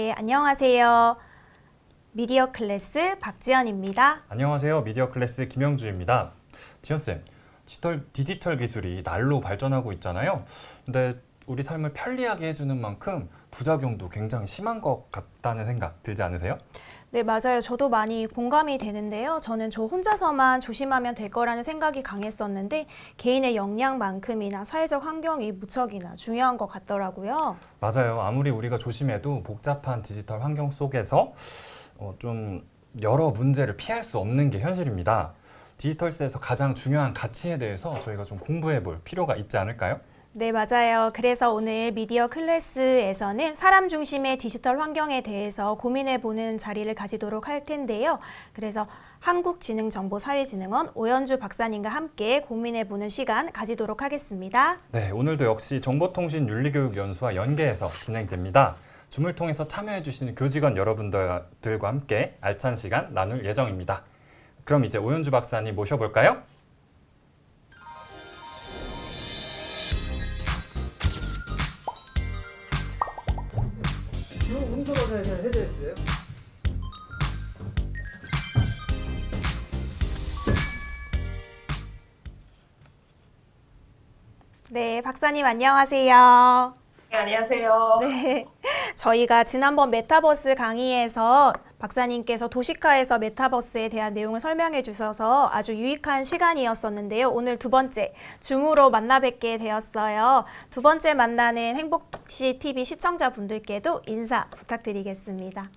네, 안녕하세요. 미디어 클래스 박지연입니다. 안녕하세요. 미디어 클래스 김영주입니다. 지연쌤, 디지털 기술이 날로 발전하고 있잖아요. 근데 우리 삶을 편리하게 해주는 만큼 부작용도 굉장히 심한 것 같다는 생각 들지 않으세요? 네, 맞아요. 저도 많이 공감이 되는데요. 저는 저 혼자서만 조심하면 될 거라는 생각이 강했었는데 개인의 역량만큼이나 사회적 환경이 무척이나 중요한 것 같더라고요. 맞아요. 아무리 우리가 조심해도 복잡한 디지털 환경 속에서 좀 여러 문제를 피할 수 없는 게 현실입니다. 디지털 시대에서 가장 중요한 가치에 대해서 저희가 좀 공부해 볼 필요가 있지 않을까요? 네, 맞아요. 그래서 오늘 미디어 클래스에서는 사람 중심의 디지털 환경에 대해서 고민해보는 자리를 가지도록 할 텐데요. 그래서 한국지능정보사회진흥원 오연주 박사님과 함께 고민해보는 시간 가지도록 하겠습니다. 네, 오늘도 역시 정보통신윤리교육연수와 연계해서 진행됩니다. 줌을 통해서 참여해주시는 교직원 여러분들과 함께 알찬 시간 나눌 예정입니다. 그럼 이제 오연주 박사님 모셔볼까요? 음소거에서 해제했어요? 네, 박사님 안녕하세요. 네, 안녕하세요. 네, 저희가 지난번 메타버스 강의에서 박사님께서 도시카에서 메타버스에 대한 내용을 설명해 주셔서 아주 유익한 시간이었었는데요. 오늘 두 번째 줌으로 만나 뵙게 되었어요. 두 번째 만나는 행복시 TV 시청자분들께도 인사 부탁드리겠습니다.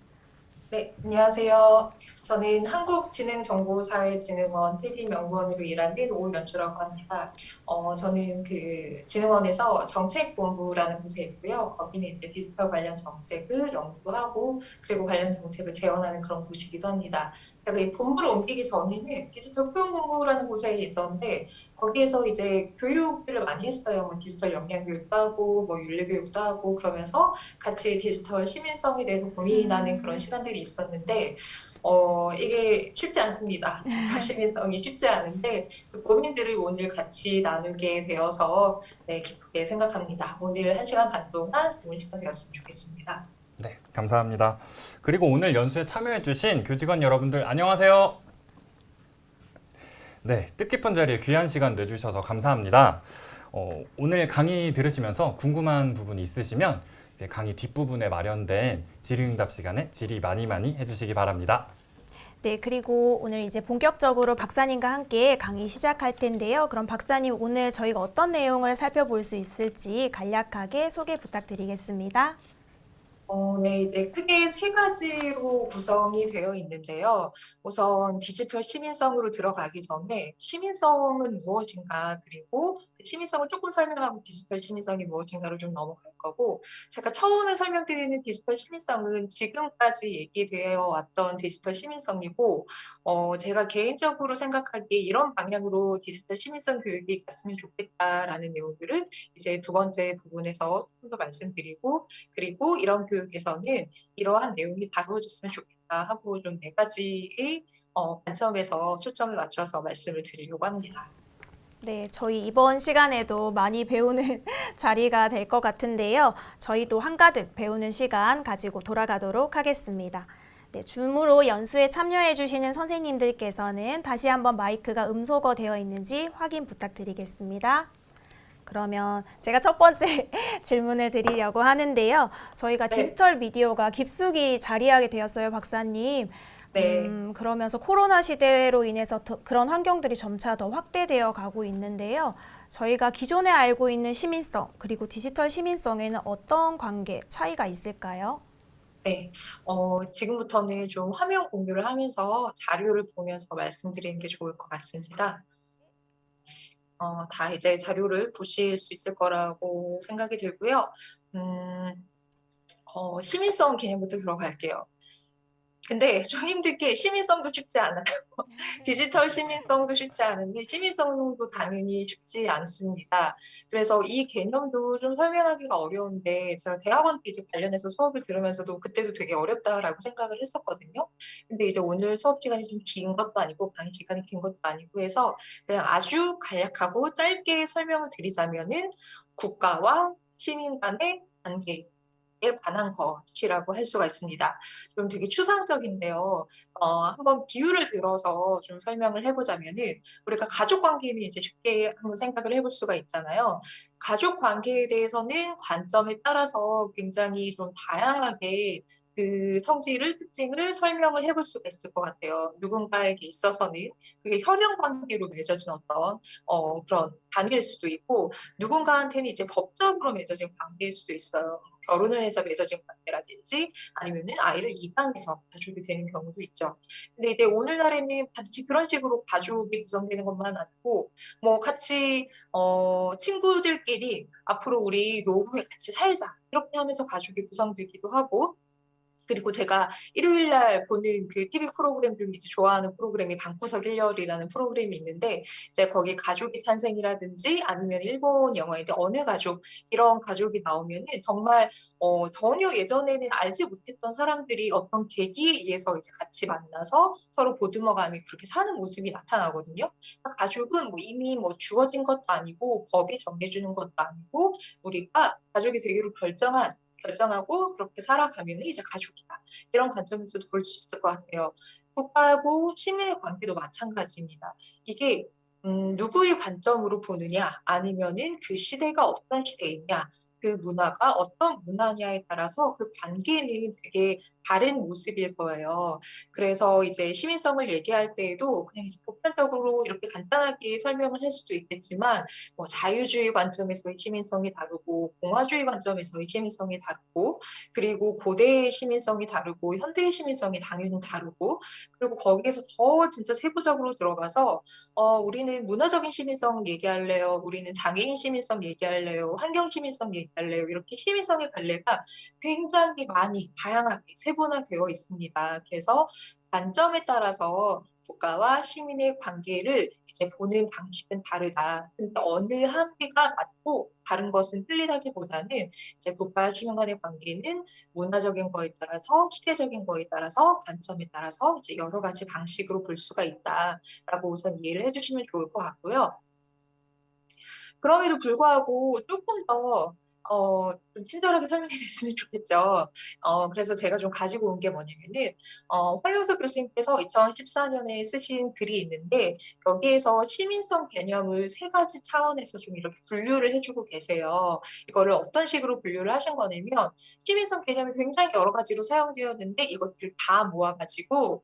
네, 안녕하세요. 저는 한국지능정보사회진흥원 TD연구원으로 일하는 오연주라고 합니다. 저는 그 진흥원에서 정책본부라는 곳에 있고요. 거기는 이제 디지털 관련 정책을 연구하고 그리고 관련 정책을 제언하는 그런 곳이기도 합니다. 제가 이 본부를 옮기기 전에는 디지털 포용본부라는 곳에 있었는데 거기에서 이제 교육들을 많이 했어요. 뭐 디지털 역량 교육도 하고 뭐 윤리 교육도 하고 그러면서 같이 디지털 시민성에 대해서 고민하는 그런 시간들이 있었는데 이게 쉽지 않습니다. 디지털 시민성이 쉽지 않은데 그 고민들을 오늘 같이 나누게 되어서 네, 기쁘게 생각합니다. 오늘 1시간 반 동안 좋은 시간 되었으면 좋겠습니다. 네, 감사합니다. 그리고 오늘 연수에 참여해주신 교직원 여러분들 안녕하세요. 네, 뜻깊은 자리에 귀한 시간 내주셔서 감사합니다. 오늘 강의 들으시면서 궁금한 부분이 있으시면 강의 뒷부분에 마련된 질의응답 시간에 질의 많이 해주시기 바랍니다. 네, 그리고 오늘 이제 본격적으로 박사님과 함께 강의 시작할 텐데요. 그럼 박사님 오늘 저희가 어떤 내용을 살펴볼 수 있을지 간략하게 소개 부탁드리겠습니다. 네, 이제 크게 세 가지로 구성이 되어 있는데요. 우선 디지털 시민성으로 들어가기 전에 시민성은 무엇인가, 그리고 그 시민성을 조금 설명하고 디지털 시민성이 무엇인가로 좀 넘어갈 거고, 제가 처음에 설명드리는 디지털 시민성은 지금까지 얘기되어 왔던 디지털 시민성이고, 제가 개인적으로 생각하기에 이런 방향으로 디지털 시민성 교육이 갔으면 좋겠다라는 내용들을 이제 두 번째 부분에서 좀 더 말씀드리고, 그리고 이런 교육에서는 이러한 내용이 다루어졌으면 좋겠다 하고 좀 네 가지의 관점에서 초점을 맞춰서 말씀을 드리려고 합니다. 네, 저희 이번 시간에도 많이 배우는 자리가 될 것 같은데요. 저희도 한가득 배우는 시간 가지고 돌아가도록 하겠습니다. 네, 줌으로 연수에 참여해 주시는 선생님들께서는 다시 한번 마이크가 음소거 되어 있는지 확인 부탁드리겠습니다. 그러면 제가 첫 번째 질문을 드리려고 하는데요. 저희가 네. 디지털 미디어가 깊숙이 자리하게 되었어요, 박사님. 네. 그러면서 코로나 시대로 인해서 그런 환경들이 점차 더 확대되어 가고 있는데요. 저희가 기존에 알고 있는 시민성, 그리고 디지털 시민성에는 어떤 관계, 차이가 있을까요? 네, 지금부터는 좀 화면 공유를 하면서 자료를 보면서 말씀드리는 게 좋을 것 같습니다. 다 이제 자료를 보실 수 있을 거라고 생각이 들고요. 시민성 개념부터 들어갈게요. 근데 좀 힘들게 시민성도 쉽지 않아요. 디지털 시민성도 쉽지 않은데 시민성도 당연히 쉽지 않습니다. 그래서 이 개념도 좀 설명하기가 어려운데 제가 대학원 때 이제 관련해서 수업을 들으면서도 그때도 되게 어렵다라고 생각을 했었거든요. 근데 이제 오늘 수업 시간이 좀 긴 것도 아니고 강의 시간이 긴 것도 아니고 해서 그냥 아주 간략하고 짧게 설명을 드리자면은 국가와 시민 간의 관계 관한 것이라고 할 수가 있습니다. 좀 되게 추상적인데요. 한번 비유를 들어서 좀 설명을 해보자면은 우리가 가족 관계는 이제 쉽게 한번 생각을 해볼 수가 있잖아요. 가족 관계에 대해서는 관점에 따라서 굉장히 좀 다양하게 그 성질을, 특징을 설명을 해볼 수가 있을 것 같아요. 누군가에게 있어서는 그게 혈연 관계로 맺어진 어떤 그런 관계일 수도 있고, 누군가한테는 이제 법적으로 맺어진 관계일 수도 있어요. 결혼을 해서 맺어진 관계라든지 아니면은 아이를 입양해서 가족이 되는 경우도 있죠. 근데 이제 오늘날에는 반드시 그런 식으로 가족이 구성되는 것만 아니고, 뭐 같이 친구들끼리 앞으로 우리 노후에 같이 살자 이렇게 하면서 가족이 구성되기도 하고, 그리고 제가 일요일 날 보는 그 TV 프로그램 중에 이제 좋아하는 프로그램이 방구석 일렬이라는 프로그램이 있는데, 이제 거기 가족의 탄생이라든지 아니면 일본 영화인데 어느 가족 이런 가족이 나오면은 정말 전혀 예전에는 알지 못했던 사람들이 어떤 계기에 의해서 이제 같이 만나서 서로 보듬어가며 그렇게 사는 모습이 나타나거든요. 그러니까 가족은 뭐 이미 뭐 주어진 것도 아니고 법이 정해주는 것도 아니고, 우리가 가족이 되기로 결정하고 그렇게 살아가면 이제 가족이다. 이런 관점에서도 볼 수 있을 것 같아요. 국가하고 시민의 관계도 마찬가지입니다. 이게 누구의 관점으로 보느냐, 아니면은 그 시대가 어떤 시대이냐, 그 문화가 어떤 문화냐에 따라서 그 관계는 되게 다른 모습일 거예요. 그래서 이제 시민성을 얘기할 때에도 그냥 이제 보편적으로 이렇게 간단하게 설명을 할 수도 있겠지만, 뭐 자유주의 관점에서의 시민성이 다르고 공화주의 관점에서의 시민성이 다르고, 그리고 고대의 시민성이 다르고 현대의 시민성이 당연히 다르고, 그리고 거기에서 더 진짜 세부적으로 들어가서 우리는 문화적인 시민성 얘기할래요, 우리는 장애인 시민성 얘기할래요, 환경 시민성 얘기할래요, 이렇게 시민성의 갈래가 굉장히 많이 다양하게 세분화되어 있습니다. 그래서 관점에 따라서 국가와 시민의 관계를 이제 보는 방식은 다르다. 근데 어느 한 개가 맞고 다른 것은 틀리다기보다는 이제 국가와 시민 간의 관계는 문화적인 거에 따라서, 시대적인 거에 따라서, 관점에 따라서 이제 여러 가지 방식으로 볼 수가 있다라고 우선 이해를 해주시면 좋을 것 같고요. 그럼에도 불구하고 조금 더 좀 친절하게 설명이 됐으면 좋겠죠. 그래서 제가 좀 가지고 온 게 뭐냐면은, 황영석 교수님께서 2014년에 쓰신 글이 있는데, 여기에서 시민성 개념을 세 가지 차원에서 좀 이렇게 분류를 해주고 계세요. 이거를 어떤 식으로 분류를 하신 거냐면, 시민성 개념이 굉장히 여러 가지로 사용되었는데, 이것들을 다 모아가지고,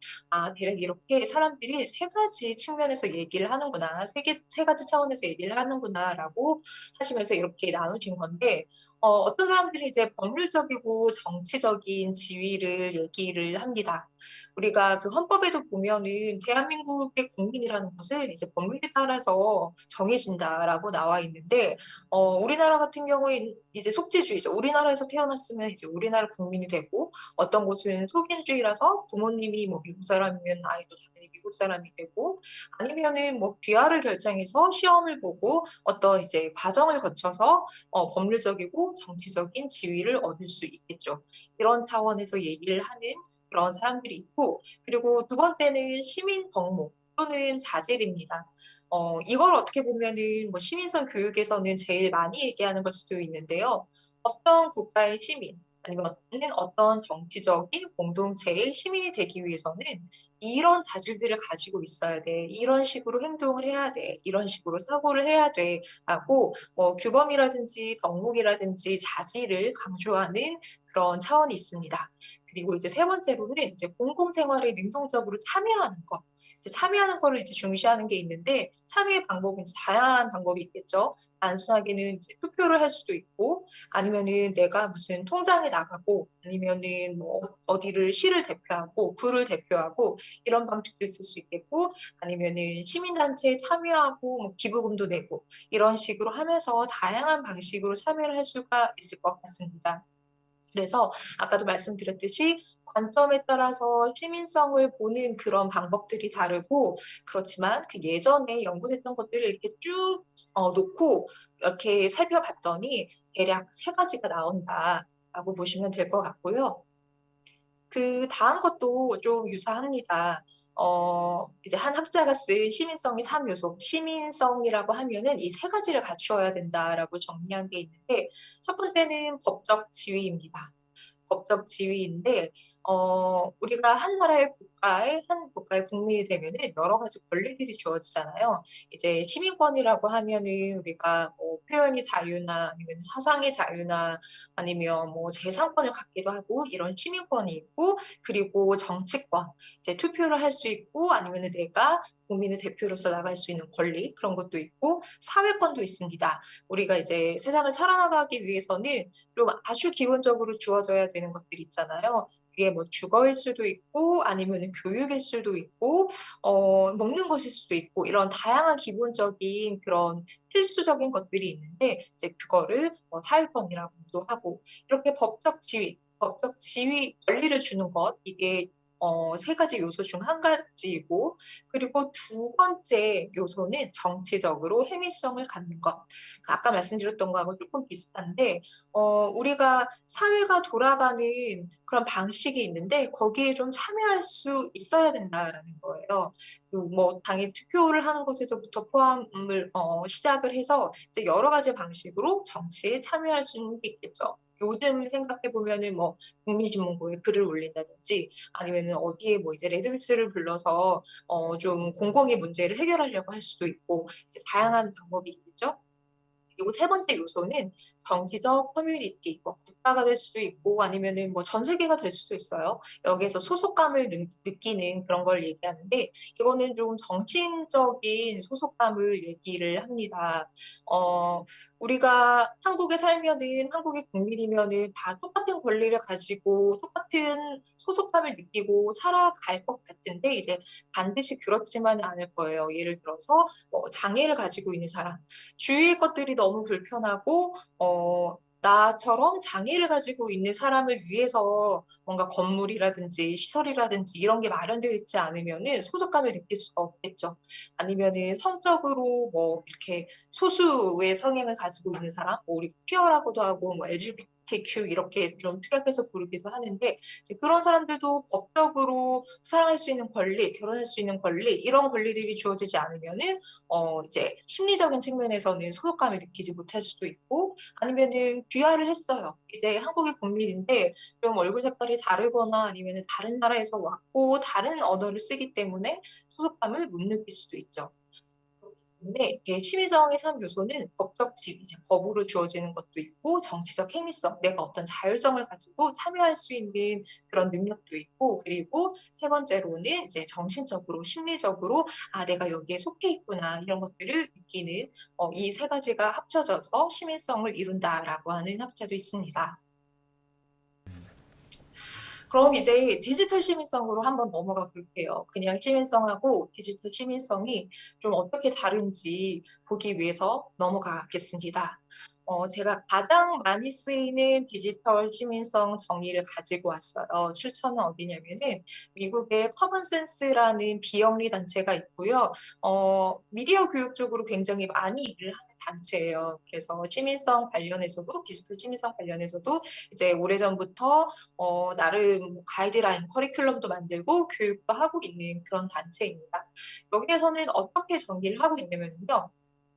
대략 이렇게 사람들이 세 가지 측면에서 얘기를 하는구나, 세 가지 차원에서 얘기를 하는구나라고 하시면서 이렇게 나누신 건데, 어떤 사람들이 이제 법률적이고 정치적인 지위를 얘기를 합니다. 우리가 그 헌법에도 보면은 대한민국의 국민이라는 것은 이제 법률에 따라서 정해진다라고 나와 있는데, 우리나라 같은 경우에 이제 속지주의죠. 우리나라에서 태어났으면 이제 우리나라 국민이 되고, 어떤 곳은 속인주의라서 부모님이 뭐 미국 사람이면 아이도 당연히 미국 사람이 되고, 아니면은 뭐 귀화를 결정해서 시험을 보고 어떤 이제 과정을 거쳐서 법률적이고 정치적인 지위를 얻을 수 있겠죠. 이런 차원에서 얘기를 하는 그런 사람들이 있고, 그리고 두 번째는 시민 덕목 또는 자질입니다. 이걸 어떻게 보면은 뭐 시민성 교육에서는 제일 많이 얘기하는 걸 수도 있는데요. 어떤 국가의 시민, 아니면 어떤 정치적인 공동체의 시민이 되기 위해서는 이런 자질들을 가지고 있어야 돼, 이런 식으로 행동을 해야 돼, 이런 식으로 사고를 해야 돼 하고, 뭐 규범이라든지 덕목이라든지 자질을 강조하는 그런 차원이 있습니다. 그리고 이제 세 번째로는 이제 공공생활에 능동적으로 참여하는 것. 이제 참여하는 거를 이제 중시하는 게 있는데, 참여의 방법은 이제 다양한 방법이 있겠죠. 단순하게는 이제 투표를 할 수도 있고, 아니면은 내가 무슨 통장에 나가고, 아니면은 뭐 어디를 시를 대표하고 구를 대표하고 이런 방식도 있을 수 있겠고, 아니면은 시민단체에 참여하고 뭐 기부금도 내고 이런 식으로 하면서 다양한 방식으로 참여를 할 수가 있을 것 같습니다. 그래서 아까도 말씀드렸듯이 관점에 따라서 시민성을 보는 그런 방법들이 다르고, 그렇지만 그 예전에 연구했던 것들을 이렇게 쭉 놓고 이렇게 살펴봤더니 대략 세 가지가 나온다라고 보시면 될 것 같고요. 그 다음 것도 좀 유사합니다. 이제 한 학자가 쓴 시민성의 3요소, 시민성이라고 하면은 이 세 가지를 갖추어야 된다라고 정리한 게 있는데, 첫 번째는 법적 지위입니다. 법적 지위인데 우리가 한 나라의 한 국가의 국민이 되면은 여러 가지 권리들이 주어지잖아요. 이제 시민권이라고 하면은 우리가 뭐 표현의 자유나 아니면 사상의 자유나 아니면 뭐 재산권을 갖기도 하고 이런 시민권이 있고, 그리고 정치권, 이제 투표를 할 수 있고 아니면은 내가 국민의 대표로서 나갈 수 있는 권리, 그런 것도 있고 사회권도 있습니다. 우리가 이제 세상을 살아나가기 위해서는 좀 아주 기본적으로 주어져야 되는 것들이 있잖아요. 그게 뭐 주거일 수도 있고 아니면 교육일 수도 있고 먹는 것일 수도 있고 이런 다양한 기본적인 그런 필수적인 것들이 있는데 이제 그거를 뭐 사회권이라고도 하고, 이렇게 법적 지위 권리를 주는 것, 이게 세 가지 요소 중 한 가지이고, 그리고 두 번째 요소는 정치적으로 행위성을 갖는 것. 아까 말씀드렸던 거하고 조금 비슷한데, 우리가 사회가 돌아가는 그런 방식이 있는데 거기에 좀 참여할 수 있어야 된다라는 거예요. 뭐 당연히 투표를 하는 것에서부터 포함을 시작을 해서 이제 여러 가지 방식으로 정치에 참여할 수 있는 게 있겠죠. 요즘 생각해 보면은 뭐 국민신문고에 글을 올린다든지 아니면은 어디에 뭐 이제 레드북스를 불러서 좀 공공의 문제를 해결하려고 할 수도 있고, 이제 다양한 방법이 있겠죠. 그리고 세 번째 요소는 정치적 커뮤니티, 뭐 국가가 될 수도 있고 아니면은 뭐 전 세계가 될 수도 있어요. 여기에서 소속감을 느끼는 그런 걸 얘기하는데, 이거는 좀 정치인적인 소속감을 얘기를 합니다. 우리가 한국에 살면은 한국의 국민이면은 다 똑같은 권리를 가지고 똑같은 소속감을 느끼고 살아갈 것 같은데, 이제 반드시 그렇지만은 않을 거예요. 예를 들어서 뭐 장애를 가지고 있는 사람, 주위의 것들이 너무 불편하고 나처럼 장애를 가지고 있는 사람을 위해서 뭔가 건물이라든지 시설이라든지 이런 게 마련되어 있지 않으면은 소속감을 느낄 수가 없겠죠. 아니면은 성적으로 뭐 이렇게 소수의 성향을 가지고 있는 사람, 뭐 우리 퀴어라고도 하고 뭐 LGBTQ 이렇게 좀 특약해서 부르기도 하는데, 이제 그런 사람들도 법적으로 사랑할 수 있는 권리, 결혼할 수 있는 권리, 이런 권리들이 주어지지 않으면은 이제 심리적인 측면에서는 소속감을 느끼지 못할 수도 있고, 아니면은 귀화를 했어요. 이제 한국의 국민인데 좀 얼굴 색깔이 다르거나 아니면은 다른 나라에서 왔고 다른 언어를 쓰기 때문에 소속감을 못 느낄 수도 있죠. 근데 이게 심의정의 3요소는 법적 지위, 이제 법으로 주어지는 것도 있고 정치적 행위성, 내가 어떤 자율성을 가지고 참여할 수 있는 그런 능력도 있고, 그리고 세 번째로는 이제 정신적으로, 심리적으로 내가 여기에 속해 있구나 이런 것들을 느끼는 이 세 가지가 합쳐져서 시민성을 이룬다라고 하는 학자도 있습니다. 그럼 이제 디지털 시민성으로 한번 넘어가 볼게요. 그냥 시민성하고 디지털 시민성이 좀 어떻게 다른지 보기 위해서 넘어가겠습니다. 제가 가장 많이 쓰이는 디지털 시민성 정의를 가지고 왔어요. 출처는 어디냐면은 미국의 커먼센스라는 비영리 단체가 있고요. 미디어 교육 쪽으로 굉장히 많이 일을 하는 단체예요. 그래서 시민성 관련해서도, 디지털 시민성 관련해서도 이제 오래전부터 나름 가이드라인, 커리큘럼도 만들고 교육도 하고 있는 그런 단체입니다. 여기에서는 어떻게 정의를 하고 있냐면요.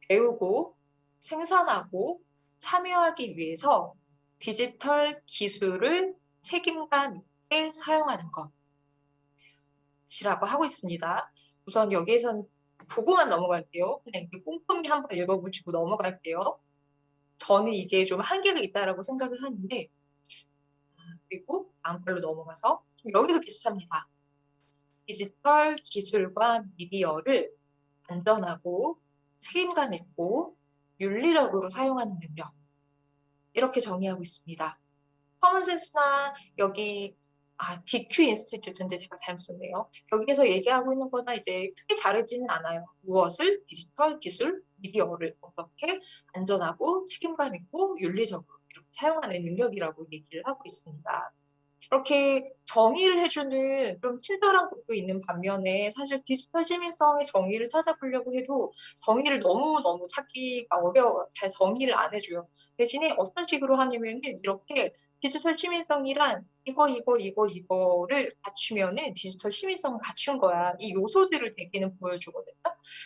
배우고 생산하고 참여하기 위해서 디지털 기술을 책임감 있게 사용하는 것이라고 하고 있습니다. 우선 여기에서는 보고만 넘어갈게요. 그냥 이렇게 꼼꼼히 한번 읽어보시고 넘어갈게요. 저는 이게 좀 한계가 있다라고 생각을 하는데, 그리고 다음 걸로 넘어가서 여기도 비슷합니다. 디지털 기술과 미디어를 안전하고 책임감 있고 윤리적으로 사용하는 능력, 이렇게 정의하고 있습니다. 커먼센스나 여기 DQ 인스티튜트인데 제가 잘못 썼네요. 여기에서 얘기하고 있는 거나 이제 크게 다르지는 않아요. 무엇을 디지털 기술, 미디어를 어떻게 안전하고 책임감 있고 윤리적으로 이렇게 사용하는 능력이라고 얘기를 하고 있습니다. 이렇게 정의를 해주는 좀 친절한 곳도 있는 반면에, 사실 디지털 시민성의 정의를 찾아보려고 해도 정의를 너무너무 찾기가 어려워요. 잘 정의를 안 해줘요. 대신에 어떤 식으로 하냐면은 이렇게 디지털 시민성이란 이거를 갖추면은 디지털 시민성을 갖춘 거야. 이 요소들을 대개는 보여주거든요.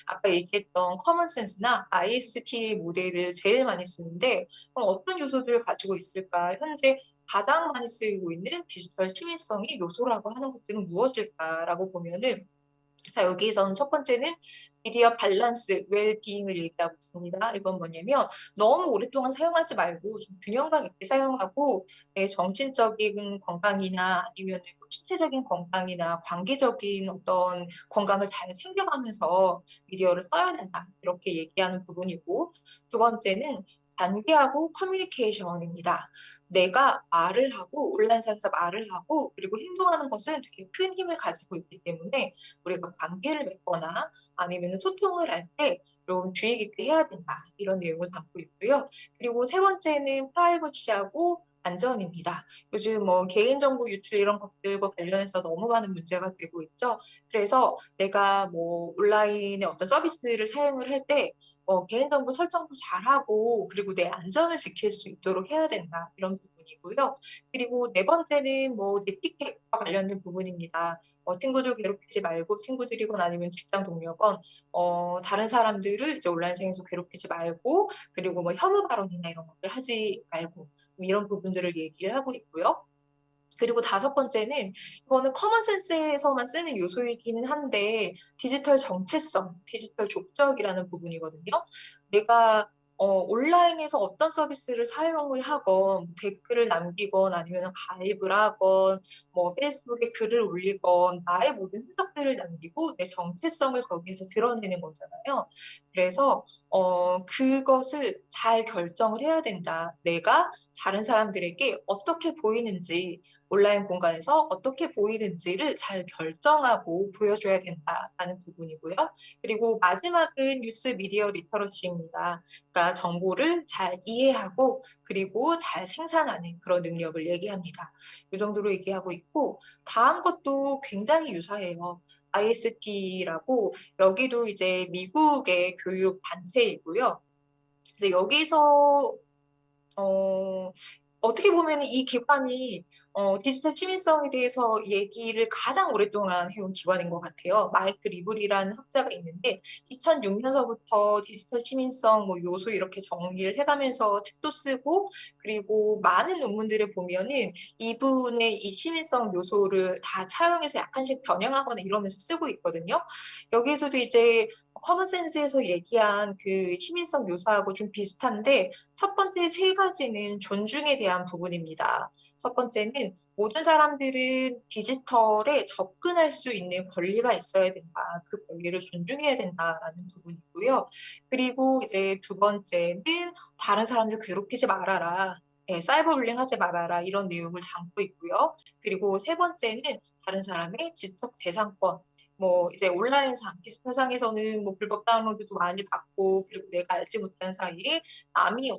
아까 얘기했던 커먼센스나 IST 모델을 제일 많이 쓰는데, 그럼 어떤 요소들을 가지고 있을까? 현재 가장 많이 쓰이고 있는 디지털 치민성의 요소라고 하는 것들은 무엇일까라고 보면은 자, 여기서는 첫 번째는 미디어 밸런스, 웰비잉을 얘기하고 있습니다. 이건 뭐냐면 너무 오랫동안 사용하지 말고 좀 균형감 있게 사용하고 내 정신적인 건강이나 아니면 신체적인 건강이나 관계적인 어떤 건강을 잘 챙겨가면서 미디어를 써야 된다. 이렇게 얘기하는 부분이고 두 번째는 관계하고 커뮤니케이션입니다. 내가 말을 하고 온라인상에서 말을 하고 그리고 행동하는 것은 되게 큰 힘을 가지고 있기 때문에 우리가 관계를 맺거나 아니면 소통을 할 때 좀 주의 깊게 해야 된다. 이런 내용을 담고 있고요. 그리고 세 번째는 프라이버시하고 안전입니다. 요즘 뭐 개인정보 유출 이런 것들과 관련해서 너무 많은 문제가 되고 있죠. 그래서 내가 뭐 온라인의 어떤 서비스를 사용을 할 때 개인정보 설정도 잘하고 그리고 내 안전을 지킬 수 있도록 해야 된다. 이런 부분이고요. 그리고 네 번째는 뭐 넷티켓과 관련된 부분입니다. 친구들 괴롭히지 말고 친구들이건 아니면 직장 동료건 다른 사람들을 이제 온라인상에서 괴롭히지 말고 그리고 뭐 혐오 발언이나 이런 것들 하지 말고 이런 부분들을 얘기를 하고 있고요. 그리고 다섯 번째는 이거는 커먼 센스에서만 쓰는 요소이기는 한데 디지털 정체성, 디지털 족적이라는 부분이거든요. 내가 온라인에서 어떤 서비스를 사용을 하건 댓글을 남기건 아니면 가입을 하건 뭐 페이스북에 글을 올리건 나의 모든 흔적들을 남기고 내 정체성을 거기에서 드러내는 거잖아요. 그래서 그것을 잘 결정을 해야 된다. 내가 다른 사람들에게 어떻게 보이는지 온라인 공간에서 어떻게 보이는지를 잘 결정하고 보여줘야 된다라는 부분이고요. 그리고 마지막은 뉴스 미디어 리터러시입니다. 그러니까 정보를 잘 이해하고 그리고 잘 생산하는 그런 능력을 얘기합니다. 이 정도로 얘기하고 있고 다음 것도 굉장히 유사해요. IST라고 여기도 이제 미국의 교육 단체이고요. 이제 여기서 어떻게 보면 이 기관이 디지털 시민성에 대해서 얘기를 가장 오랫동안 해온 기관인 것 같아요. 마이크 리블이라는 학자가 있는데 2006년서부터 디지털 시민성 뭐 요소 이렇게 정리를 해가면서 책도 쓰고 그리고 많은 논문들을 보면은 이분의 이 시민성 요소를 다 차용해서 약간씩 변형하거나 이러면서 쓰고 있거든요. 여기에서도 이제 커먼센스에서 얘기한 그 시민성 요소하고 좀 비슷한데 첫 번째 세 가지는 존중에 대한 부분입니다. 첫 번째는 모든 사람들은 디지털에 접근할 수 있는 권리가 있어야 된다. 그 권리를 존중해야 된다라는 부분이고요. 그리고 이제 두 번째는 다른 사람들 괴롭히지 말아라. 네, 사이버 불링 하지 말아라. 이런 내용을 담고 있고요. 그리고 세 번째는 다른 사람의 지적 재산권, 뭐 이제 온라인상, 디지털상에서는 뭐 불법 다운로드도 많이 받고 그리고 내가 알지 못한 사이에 남이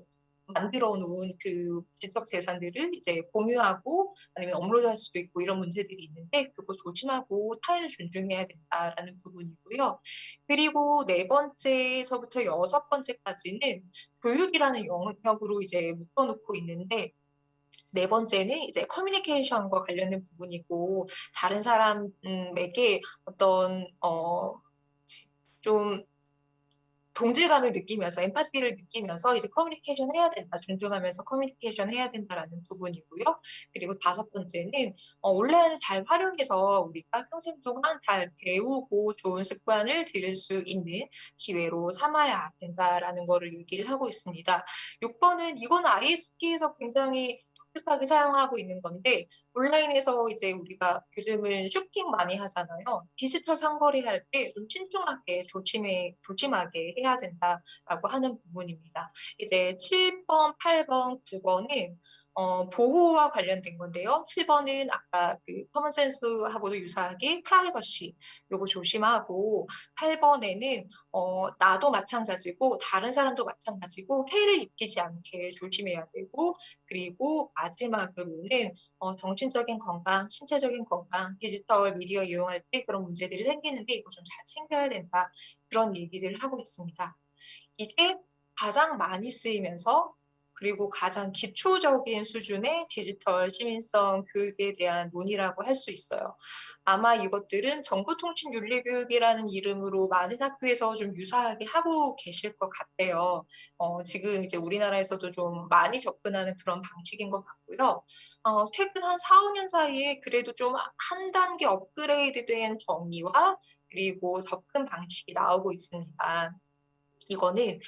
만들어 놓은 그 지적 재산들을 이제 공유하고 아니면 업로드할 수도 있고 이런 문제들이 있는데 그거 조심하고 타인을 존중해야 된다라는 부분이고요. 그리고 네 번째에서부터 여섯 번째까지는 교육이라는 영역으로 이제 묶어놓고 있는데 네 번째는 이제 커뮤니케이션과 관련된 부분이고 다른 사람에게 어떤 좀 동질감을 느끼면서 엠파티를 느끼면서 이제 커뮤니케이션 해야 된다. 존중하면서 커뮤니케이션 해야 된다라는 부분이고요. 그리고 다섯 번째는 온라인을 잘 활용해서 우리가 평생 동안 잘 배우고 좋은 습관을 들일 수 있는 기회로 삼아야 된다라는 거를 얘기를 하고 있습니다. 6번은 이건 IST에서 굉장히 독특하게 사용하고 있는 건데 온라인에서 이제 우리가 요즘은 쇼핑 많이 하잖아요. 디지털 상거래 할 때 좀 신중하게 조심하게 해야 된다라고 하는 부분입니다. 이제 7번, 8번, 9번은 보호와 관련된 건데요. 7번은 아까 그 커먼센스하고도 유사하게 프라이버시 요거 조심하고 8번에는 나도 마찬가지고 다른 사람도 마찬가지고 해를 입히지 않게 조심해야 되고 그리고 마지막으로는 정신적인 건강, 신체적인 건강, 디지털 미디어 이용할 때 그런 문제들이 생기는데 이거 좀 잘 챙겨야 된다. 그런 얘기들을 하고 있습니다. 이게 가장 많이 쓰이면서 그리고 가장 기초적인 수준의 디지털 시민성 교육에 대한 논의라고 할 수 있어요. 아마 이것들은 정보통신윤리교육이라는 이름으로 많은 학교에서 좀 유사하게 하고 계실 것 같아요. 지금 이제 우리나라에서도 좀 많이 접근하는 그런 방식인 것 같고요. 최근 한 4, 5년 사이에 그래도 좀 한 단계 업그레이드된 정의와 그리고 더 큰 방식이 나오고 있습니다. 이거는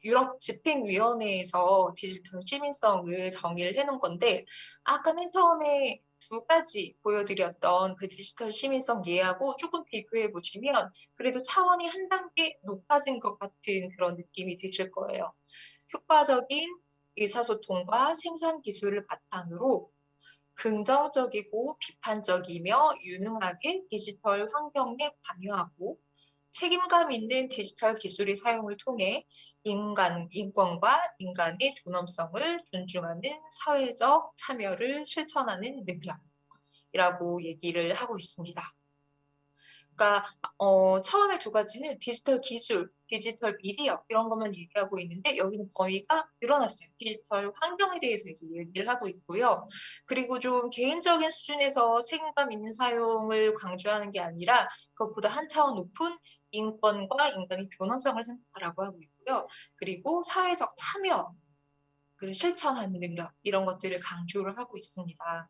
유럽 집행위원회에서 디지털 시민성을 정의를 해놓은 건데 아까 맨 처음에 두 가지 보여드렸던 그 디지털 시민성 예하고 조금 비교해 보시면 그래도 차원이 한 단계 높아진 것 같은 그런 느낌이 드실 거예요. 효과적인 의사소통과 생산 기술을 바탕으로 긍정적이고 비판적이며 유능하게 디지털 환경에 관여하고 책임감 있는 디지털 기술의 사용을 통해 인권과 인간의 존엄성을 존중하는 사회적 참여를 실천하는 능력이라고 얘기를 하고 있습니다. 그러니까 처음에 두 가지는 디지털 기술, 디지털 미디어 이런 것만 얘기하고 있는데 여기는 범위가 늘어났어요. 디지털 환경에 대해서 이제 얘기를 하고 있고요. 그리고 좀 개인적인 수준에서 책임감 있는 사용을 강조하는 게 아니라 그것보다 한 차원 높은 인권과 인간의 존엄성을 생각하라고 하고 있고요. 그리고 사회적 참여를 실천하는 능력 이런 것들을 강조를 하고 있습니다.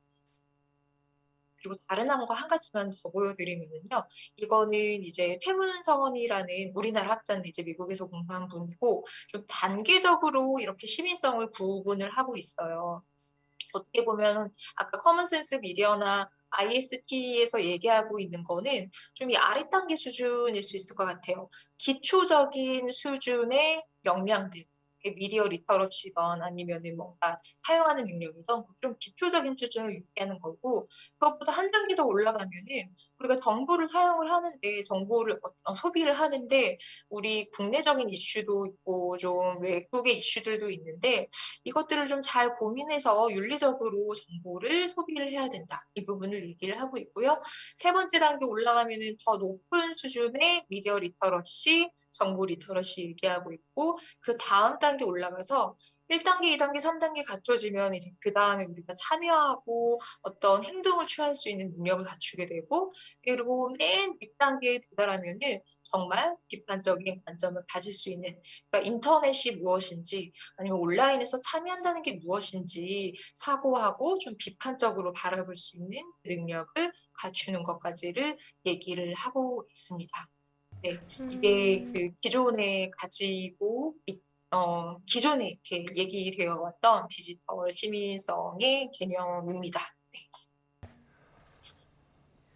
그리고 다른 거 한 가지만 더 보여드리면요. 이거는 이제 태문정원이라는 우리나라 학자인데 이제 미국에서 공부한 분이고 좀 단계적으로 이렇게 시민성을 구분을 하고 있어요. 어떻게 보면 아까 커먼센스 미디어나 IST에서 얘기하고 있는 거는 좀 이 아래 단계 수준일 수 있을 것 같아요. 기초적인 수준의 역량들. 미디어 리터러시건 아니면은 뭔가 사용하는 능력이든 좀 기초적인 수준을 유지하는 거고 그것보다 한 단계 더 올라가면은 우리가 정보를 사용을 하는데 정보를 소비를 하는데 우리 국내적인 이슈도 있고 좀 외국의 이슈들도 있는데 이것들을 좀 잘 고민해서 윤리적으로 정보를 소비를 해야 된다. 이 부분을 얘기를 하고 있고요. 세 번째 단계 올라가면은 더 높은 수준의 미디어 리터러시, 정보 리터러시 얘기하고 있고 그 다음 단계 올라가서 1단계, 2단계, 3단계 갖춰지면 이제 그 다음에 우리가 참여하고 어떤 행동을 취할 수 있는 능력을 갖추게 되고 그리고 맨 윗단계에 도달하면은 정말 비판적인 관점을 가질 수 있는 그러니까 인터넷이 무엇인지 아니면 온라인에서 참여한다는 게 무엇인지 사고하고 좀 비판적으로 바라볼 수 있는 능력을 갖추는 것까지를 얘기를 하고 있습니다. 네, 이게 그 기존에 가지고 기존에 이렇게 얘기되어 왔던 디지털 시민성의 개념입니다.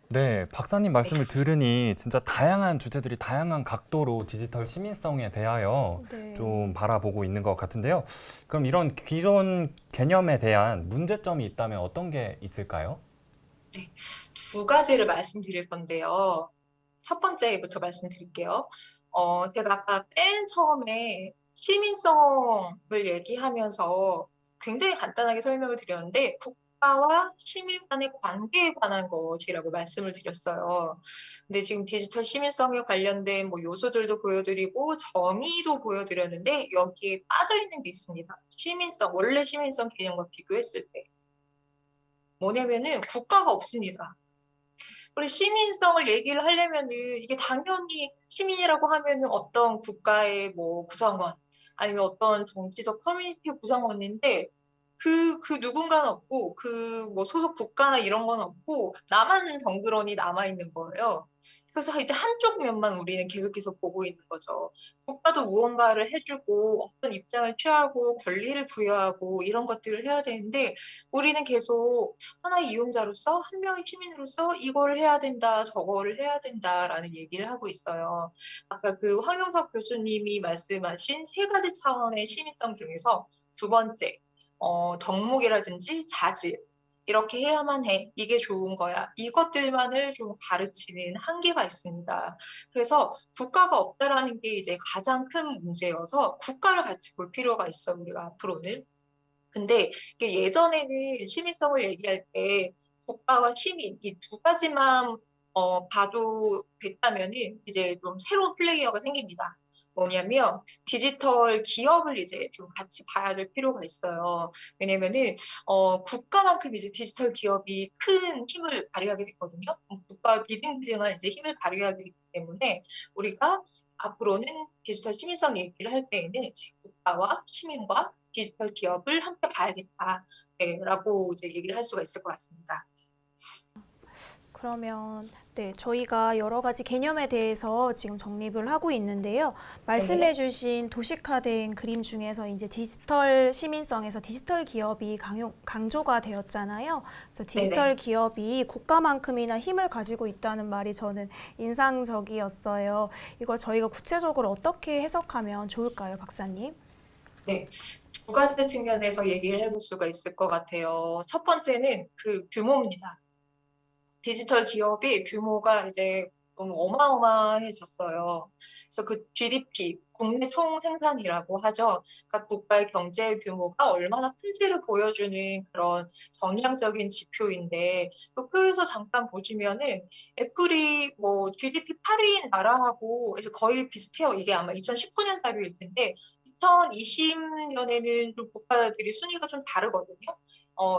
네, 박사님 말씀을 들으니 진짜 다양한 주제들이 다양한 각도로 디지털 시민성에 대하여 네. 좀 바라보고 있는 것 같은데요. 그럼 이런 기존 개념에 대한 문제점이 있다면 어떤 게 있을까요? 두 가지를 말씀드릴 건데요. 첫 번째부터 말씀드릴게요. 제가 아까 맨 처음에 시민성을 얘기하면서 굉장히 간단하게 설명을 드렸는데 국가와 시민 간의 관계에 관한 것이라고 말씀을 드렸어요. 근데 지금 디지털 시민성에 관련된 뭐 요소들도 보여드리고 정의도 보여드렸는데 여기에 빠져 있는 게 있습니다. 시민성, 원래 시민성 개념과 비교했을 때 뭐냐면은 국가가 없습니다. 우리 시민성을 얘기를 하려면은 이게 당연히 시민이라고 하면은 어떤 국가의 뭐 구성원 아니면 어떤 정치적 커뮤니티 구성원인데 그 누군가는 없고 그 뭐 소속 국가나 이런 건 없고 나만 덩그러니 남아 있는 거예요. 그래서 이제 한쪽 면만 우리는 계속해서 보고 있는 거죠. 국가도 무언가를 해주고 어떤 입장을 취하고 권리를 부여하고 이런 것들을 해야 되는데 우리는 계속 하나의 이용자로서 한 명의 시민으로서 이걸 해야 된다, 저거를 해야 된다라는 얘기를 하고 있어요. 아까 그 황영석 교수님이 말씀하신 세 가지 차원의 시민성 중에서 두 번째, 덕목이라든지 자질 이렇게 해야만 해. 이게 좋은 거야. 이것들만을 좀 가르치는 한계가 있습니다. 그래서 국가가 없다라는 게 이제 가장 큰 문제여서 국가를 같이 볼 필요가 있어, 우리가 앞으로는. 근데 이게 예전에는 시민성을 얘기할 때 국가와 시민 이 두 가지만 봐도 됐다면은 이제 좀 새로운 플레이어가 생깁니다. 뭐냐면 디지털 기업을 이제 좀 같이 봐야 될 필요가 있어요. 왜냐면은 국가만큼 이제 디지털 기업이 큰 힘을 발휘하게 됐거든요. 국가와 비등비등한 이제 힘을 발휘하게 되기 때문에 우리가 앞으로는 디지털 시민성 얘기를 할 때에는 이제 국가와 시민과 디지털 기업을 함께 봐야겠다라고 이제 얘기를 할 수가 있을 것 같습니다. 그러면 네, 저희가 여러 가지 개념에 대해서 지금 정립을 하고 있는데요. 네. 말씀해주신 도식화된 그림 중에서 이제 디지털 시민성에서 디지털 기업이 강조가 되었잖아요. 그래서 디지털 네네. 기업이 국가만큼이나 힘을 가지고 있다는 말이 저는 인상적이었어요. 이걸 저희가 구체적으로 어떻게 해석하면 좋을까요, 박사님? 네. 두 가지 측면에서 얘기를 해볼 수가 있을 것 같아요. 첫 번째는 그 규모입니다. 디지털 기업이 규모가 이제 너무 어마어마해졌어요. 그래서 그 GDP, 국내 총생산이라고 하죠. 그러니까 국가의 경제 규모가 얼마나 큰지를 보여주는 그런 정량적인 지표인데, 또 표에서 잠깐 보시면은 애플이 뭐 GDP 8위인 나라하고 이제 거의 비슷해요. 이게 아마 2019년 자료일 텐데, 2020년에는 좀 국가들이 순위가 좀 다르거든요.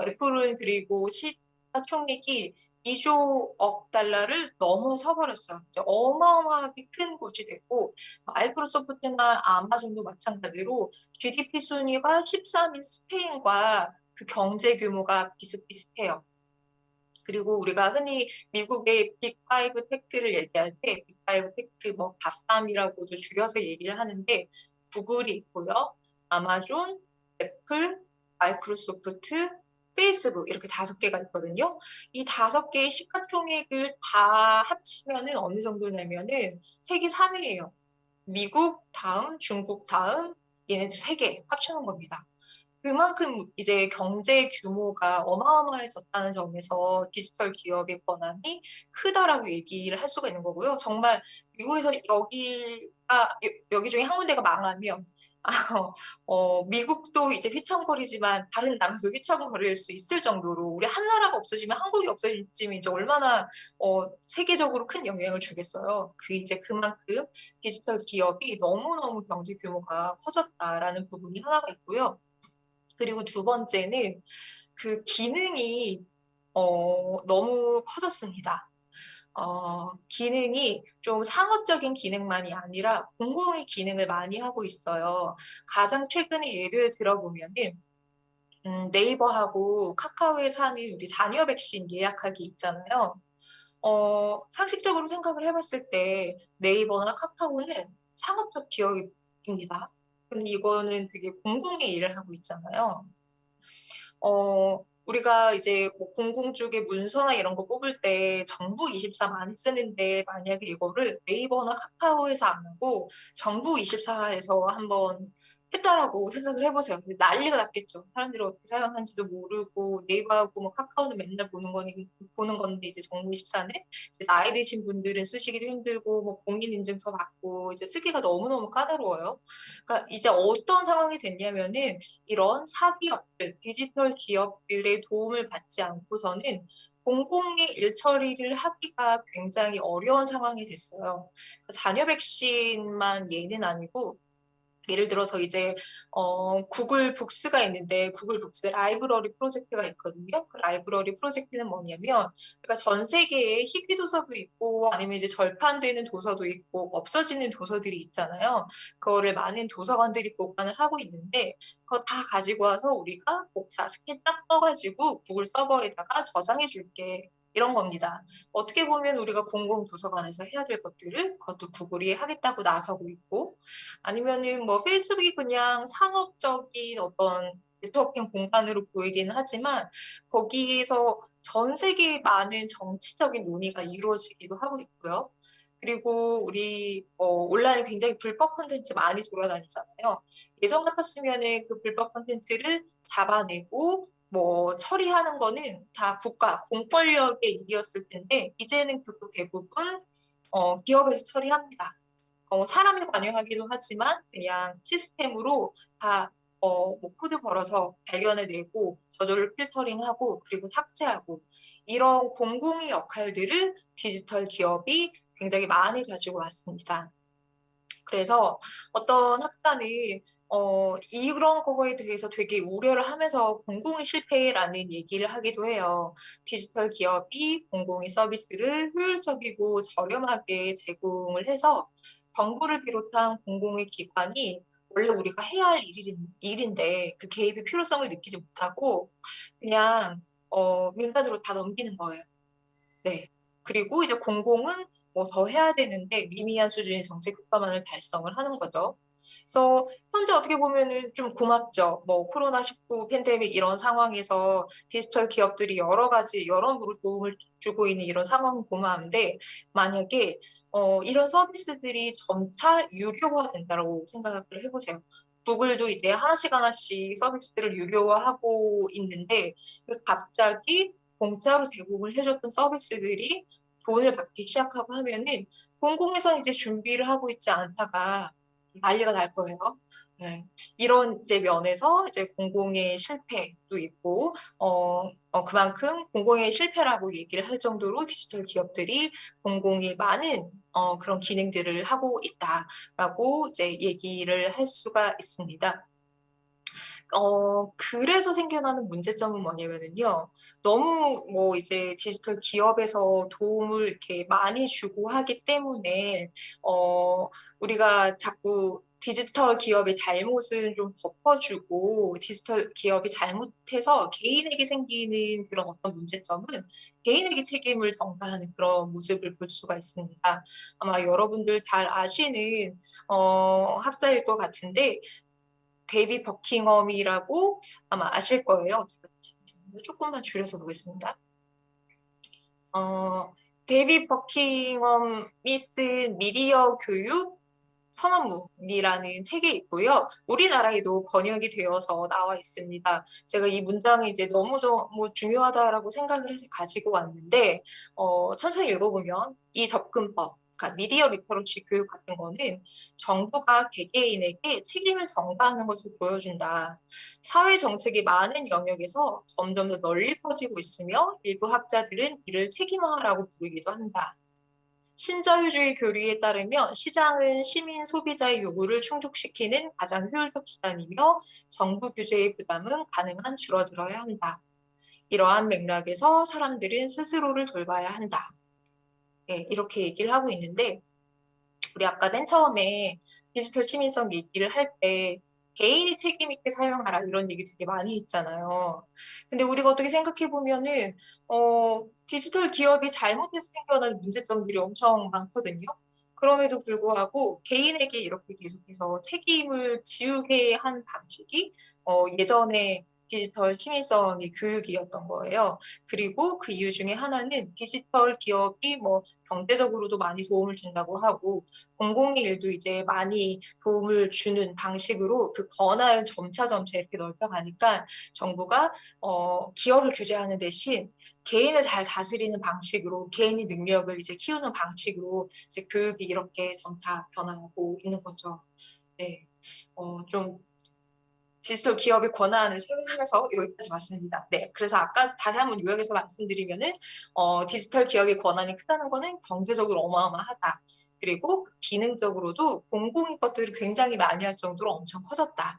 애플은 그리고 시가총액이 2조억 달러를 넘어서 버렸어요. 이제 어마어마하게 큰 곳이 됐고, 마이크로소프트나 아마존도 마찬가지로 GDP 순위가 13인 스페인과 그 경제 규모가 비슷비슷해요. 그리고 우리가 흔히 미국의 빅5 테크를 얘기할 때 빅5 테크 뭐 갓삼이라고도 줄여서 얘기를 하는데 구글이 있고요. 아마존, 애플, 마이크로소프트, 페이스북 이렇게 5개가 있거든요. 이 5개의 시가총액을 다 합치면은 어느 정도냐면은 세계 3위예요. 미국 다음, 중국 다음 얘네들 3개 합쳐놓은 겁니다. 그만큼 이제 경제 규모가 어마어마해졌다는 점에서 디지털 기업의 권한이 크다라고 얘기를 할 수가 있는 거고요. 정말 미국에서 여기 중에 한 군데가 망하면 미국도 이제 휘청거리지만 다른 나라도 휘청거릴 수 있을 정도로 우리 한 나라가 없어지면 한국이 없어질지면 이제 얼마나 세계적으로 큰 영향을 주겠어요. 이제 그만큼 디지털 기업이 너무너무 경제 규모가 커졌다라는 부분이 하나가 있고요. 그리고 두 번째는 그 기능이 너무 커졌습니다. 기능이 좀 상업적인 기능만이 아니라 공공의 기능을 많이 하고 있어요. 가장 최근에 예를 들어보면은 네이버하고 카카오에 사는 우리 자녀 백신 예약하기 있잖아요. 상식적으로 생각을 해봤을 때 네이버나 카카오는 상업적 기업입니다. 근데 이거는 되게 공공의 일을 하고 있잖아요. 우리가 이제 뭐 공공 쪽에 문서나 이런 거 뽑을 때 정부24 많이 쓰는데 만약에 이거를 네이버나 카카오에서 안 하고 정부24에서 한번 했다라고 생각을 해보세요. 난리가 났겠죠. 사람들이 어떻게 사용하는지도 모르고 네이버하고 뭐 카카오는 맨날 보는 건데 이제 정부24는 이제 나이 드신 분들은 쓰시기도 힘들고 뭐 공인인증서 받고 이제 쓰기가 너무너무 까다로워요. 그러니까 이제 어떤 상황이 됐냐면은 이런 사기업들, 디지털 기업들의 도움을 받지 않고서는 공공의 일 처리를 하기가 굉장히 어려운 상황이 됐어요. 자녀 백신만 예는 아니고 예를 들어서 이제 구글 북스가 있는데 구글 북스 라이브러리 프로젝트가 있거든요. 그 라이브러리 프로젝트는 뭐냐면 그러니까 전 세계에 희귀 도서도 있고 아니면 이제 절판되는 도서도 있고 없어지는 도서들이 있잖아요. 그거를 많은 도서관들이 보관을 하고 있는데 그거 다 가지고 와서 우리가 복사 스캔 딱 떠가지고 구글 서버에다가 저장해 줄게. 이런 겁니다. 어떻게 보면 우리가 공공도서관에서 해야 될 것들을 그것도 구글이 하겠다고 나서고 있고 아니면은 뭐 페이스북이 그냥 상업적인 어떤 네트워킹 공간으로 보이긴 하지만 거기에서 전 세계에 많은 정치적인 논의가 이루어지기도 하고 있고요. 그리고 우리 온라인에 굉장히 불법 콘텐츠 많이 돌아다니잖아요. 예전 같았으면은 그 불법 콘텐츠를 잡아내고 뭐 처리하는 거는 다 국가 공권력의 일이었을 텐데 이제는 그 대부분 기업에서 처리합니다. 사람이 관여하기도 하지만 그냥 시스템으로 다 뭐 코드 걸어서 발견해내고 저절로 필터링하고 그리고 삭제하고 이런 공공의 역할들을 디지털 기업이 굉장히 많이 가지고 왔습니다. 그래서 어떤 학자는 이런 거에 대해서 되게 우려를 하면서 공공의 실패라는 얘기를 하기도 해요. 디지털 기업이 공공의 서비스를 효율적이고 저렴하게 제공을 해서 정부를 비롯한 공공의 기관이 원래 우리가 해야 할 일인데 그 개입의 필요성을 느끼지 못하고 그냥 민간으로 다 넘기는 거예요. 네. 그리고 이제 공공은 뭐 더 해야 되는데 미미한 수준의 정책 효과만을 달성을 하는 거죠. 그래서 현재 어떻게 보면은 좀 고맙죠. 뭐 코로나19 팬데믹 이런 상황에서 디지털 기업들이 여러 가지 여러모로 도움을 주고 있는 이런 상황은 고마운데 만약에 이런 서비스들이 점차 유료화된다고 생각을 해보세요. 구글도 이제 하나씩 하나씩 서비스들을 유료화하고 있는데 갑자기 공짜로 제공을 해줬던 서비스들이 돈을 받기 시작하고 하면은 공공에서 이제 준비를 하고 있지 않다가 난리가 날 거예요. 네. 이런 이제 면에서 이제 공공의 실패도 있고, 그만큼 공공의 실패라고 얘기를 할 정도로 디지털 기업들이 공공이 많은 그런 기능들을 하고 있다라고 이제 얘기를 할 수가 있습니다. 그래서 생겨나는 문제점은 뭐냐면은요. 너무 뭐 이제 디지털 기업에서 도움을 이렇게 많이 주고 하기 때문에, 우리가 자꾸 디지털 기업의 잘못을 좀 덮어주고 디지털 기업이 잘못해서 개인에게 생기는 그런 어떤 문제점은 개인에게 책임을 전가하는 그런 모습을 볼 수가 있습니다. 아마 여러분들 잘 아시는 학자일 것 같은데 데이비 버킹엄이라고 아마 아실 거예요. 잠시만요. 조금만 줄여서 보겠습니다. 데이비 버킹엄이 쓴 미디어 교육 선언문이라는 책이 있고요. 우리나라에도 번역이 되어서 나와 있습니다. 제가 이 문장이 이제 너무 뭐 중요하다라고 생각을 해서 가지고 왔는데, 천천히 읽어보면 이 접근법, 그러니까 미디어 리터러시 교육 같은 거는 정부가 개개인에게 책임을 전가하는 것을 보여준다. 사회 정책이 많은 영역에서 점점 더 널리 퍼지고 있으며 일부 학자들은 이를 책임화라고 부르기도 한다. 신자유주의 교리에 따르면 시장은 시민 소비자의 요구를 충족시키는 가장 효율적 수단이며 정부 규제의 부담은 가능한 줄어들어야 한다. 이러한 맥락에서 사람들은 스스로를 돌봐야 한다. 네, 이렇게 얘기를 하고 있는데 우리 아까 맨 처음에 디지털 시민성 얘기를 할 때 개인이 책임 있게 사용하라 이런 얘기 되게 많이 했잖아요. 근데 우리가 어떻게 생각해 보면은 디지털 기업이 잘못해서 생겨나는 문제점들이 엄청 많거든요. 그럼에도 불구하고 개인에게 이렇게 계속해서 책임을 지우게 한 방식이 예전에 디지털 시민성의 교육이었던 거예요. 그리고 그 이유 중에 하나는 디지털 기업이 뭐 경제적으로도 많이 도움을 준다고 하고 공공의 일도 이제 많이 도움을 주는 방식으로 그 권한을 점차 이렇게 넓혀가니까 정부가 기업을 규제하는 대신 개인을 잘 다스리는 방식으로 개인의 능력을 이제 키우는 방식으로 이제 교육이 이렇게 점차 변화하고 있는 거죠. 네, 좀 디지털 기업의 권한을 설명하면서 여기까지 왔습니다. 네, 그래서 아까 다시 한번 요약해서 말씀드리면은 디지털 기업의 권한이 크다는 거는 경제적으로 어마어마하다. 그리고 기능적으로도 공공의 것들이 굉장히 많이 할 정도로 엄청 커졌다.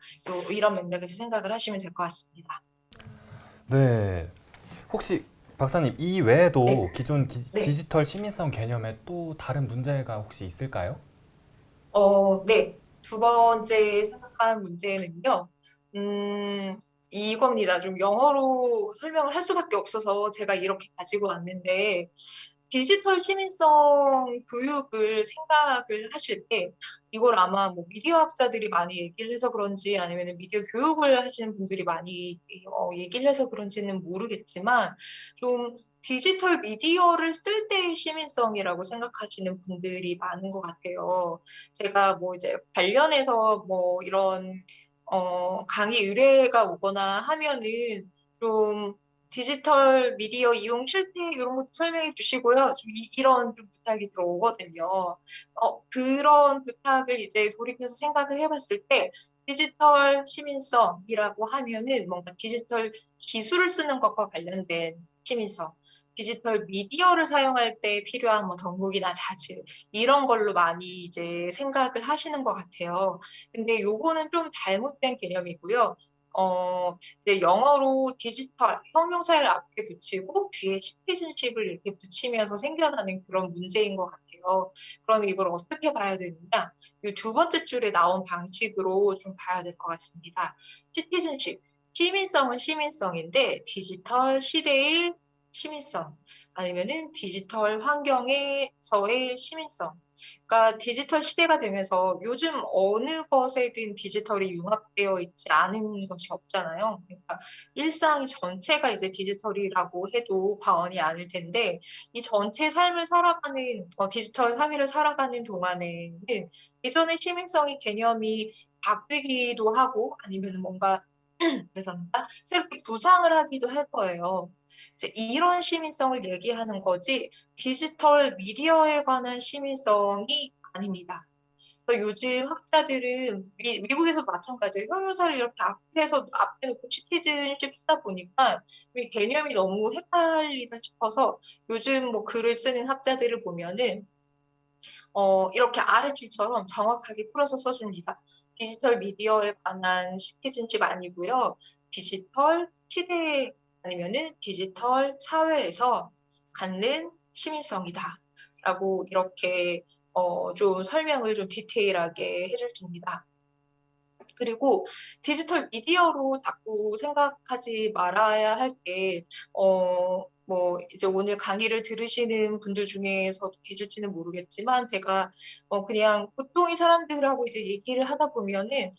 이런 맥락에서 생각을 하시면 될 것 같습니다. 네. 혹시 박사님 이 외에도 네. 기존 네. 디지털 시민성 개념에 또 다른 문제가 혹시 있을까요? 네. 두 번째 생각한 문제는요. 이겁니다. 좀 영어로 설명을 할 수밖에 없어서 제가 이렇게 가지고 왔는데, 디지털 시민성 교육을 생각을 하실 때, 이걸 아마 뭐 미디어 학자들이 많이 얘기를 해서 그런지 아니면 미디어 교육을 하시는 분들이 많이 얘기를 해서 그런지는 모르겠지만, 좀 디지털 미디어를 쓸 때의 시민성이라고 생각하시는 분들이 많은 것 같아요. 제가 뭐 이제 관련해서 뭐 이런 강의 의뢰가 오거나 하면은 좀 디지털 미디어 이용 실태 이런 것도 설명해 주시고요. 좀 이런 좀 부탁이 들어오거든요. 그런 부탁을 이제 돌이켜서 생각을 해봤을 때 디지털 시민성이라고 하면은 뭔가 디지털 기술을 쓰는 것과 관련된 시민성. 디지털 미디어를 사용할 때 필요한 뭐 덕목이나 자질 이런 걸로 많이 이제 생각을 하시는 것 같아요. 근데 요거는 좀 잘못된 개념이고요. 이제 영어로 디지털 형용사를 앞에 붙이고 뒤에 시티즌십을 이렇게 붙이면서 생겨나는 그런 문제인 것 같아요. 그럼 이걸 어떻게 봐야 되느냐? 이 두 번째 줄에 나온 방식으로 좀 봐야 될 것 같습니다. 시티즌십, 시민성은 시민성인데 디지털 시대의 시민성 아니면은 디지털 환경에서의 시민성. 그러니까 디지털 시대가 되면서 요즘 어느 것에든 디지털이 융합되어 있지 않은 것이 없잖아요. 그러니까 일상 전체가 이제 디지털이라고 해도 과언이 아닐 텐데 이 전체 삶을 살아가는 디지털 사회를 살아가는 동안에는 예전의 시민성의 개념이 바뀌기도 하고 아니면 뭔가 죄송합니다. 새롭게 부상을 하기도 할 거예요. 이제 이런 시민성을 얘기하는 거지 디지털 미디어에 관한 시민성이 아닙니다. 그래서 요즘 학자들은 미국에서 마찬가지예요. 형용사를 이렇게 앞에 놓고 시티즌십 쓰다 보니까 이 개념이 너무 헷갈리다 싶어서 요즘 뭐 글을 쓰는 학자들을 보면은 이렇게 아래줄처럼 정확하게 풀어서 써줍니다. 디지털 미디어에 관한 시티즌십 아니고요. 디지털 시대 아니면은 디지털 사회에서 갖는 시민성이다. 라고 이렇게 좀 설명을 좀 디테일하게 해줄 니다 그리고 디지털 미디어로 자꾸 생각하지 말아야 할 게, 뭐, 이제 오늘 강의를 들으시는 분들 중에서도 계실지는 모르겠지만, 제가 그냥 보통의 사람들하고 이제 얘기를 하다 보면은,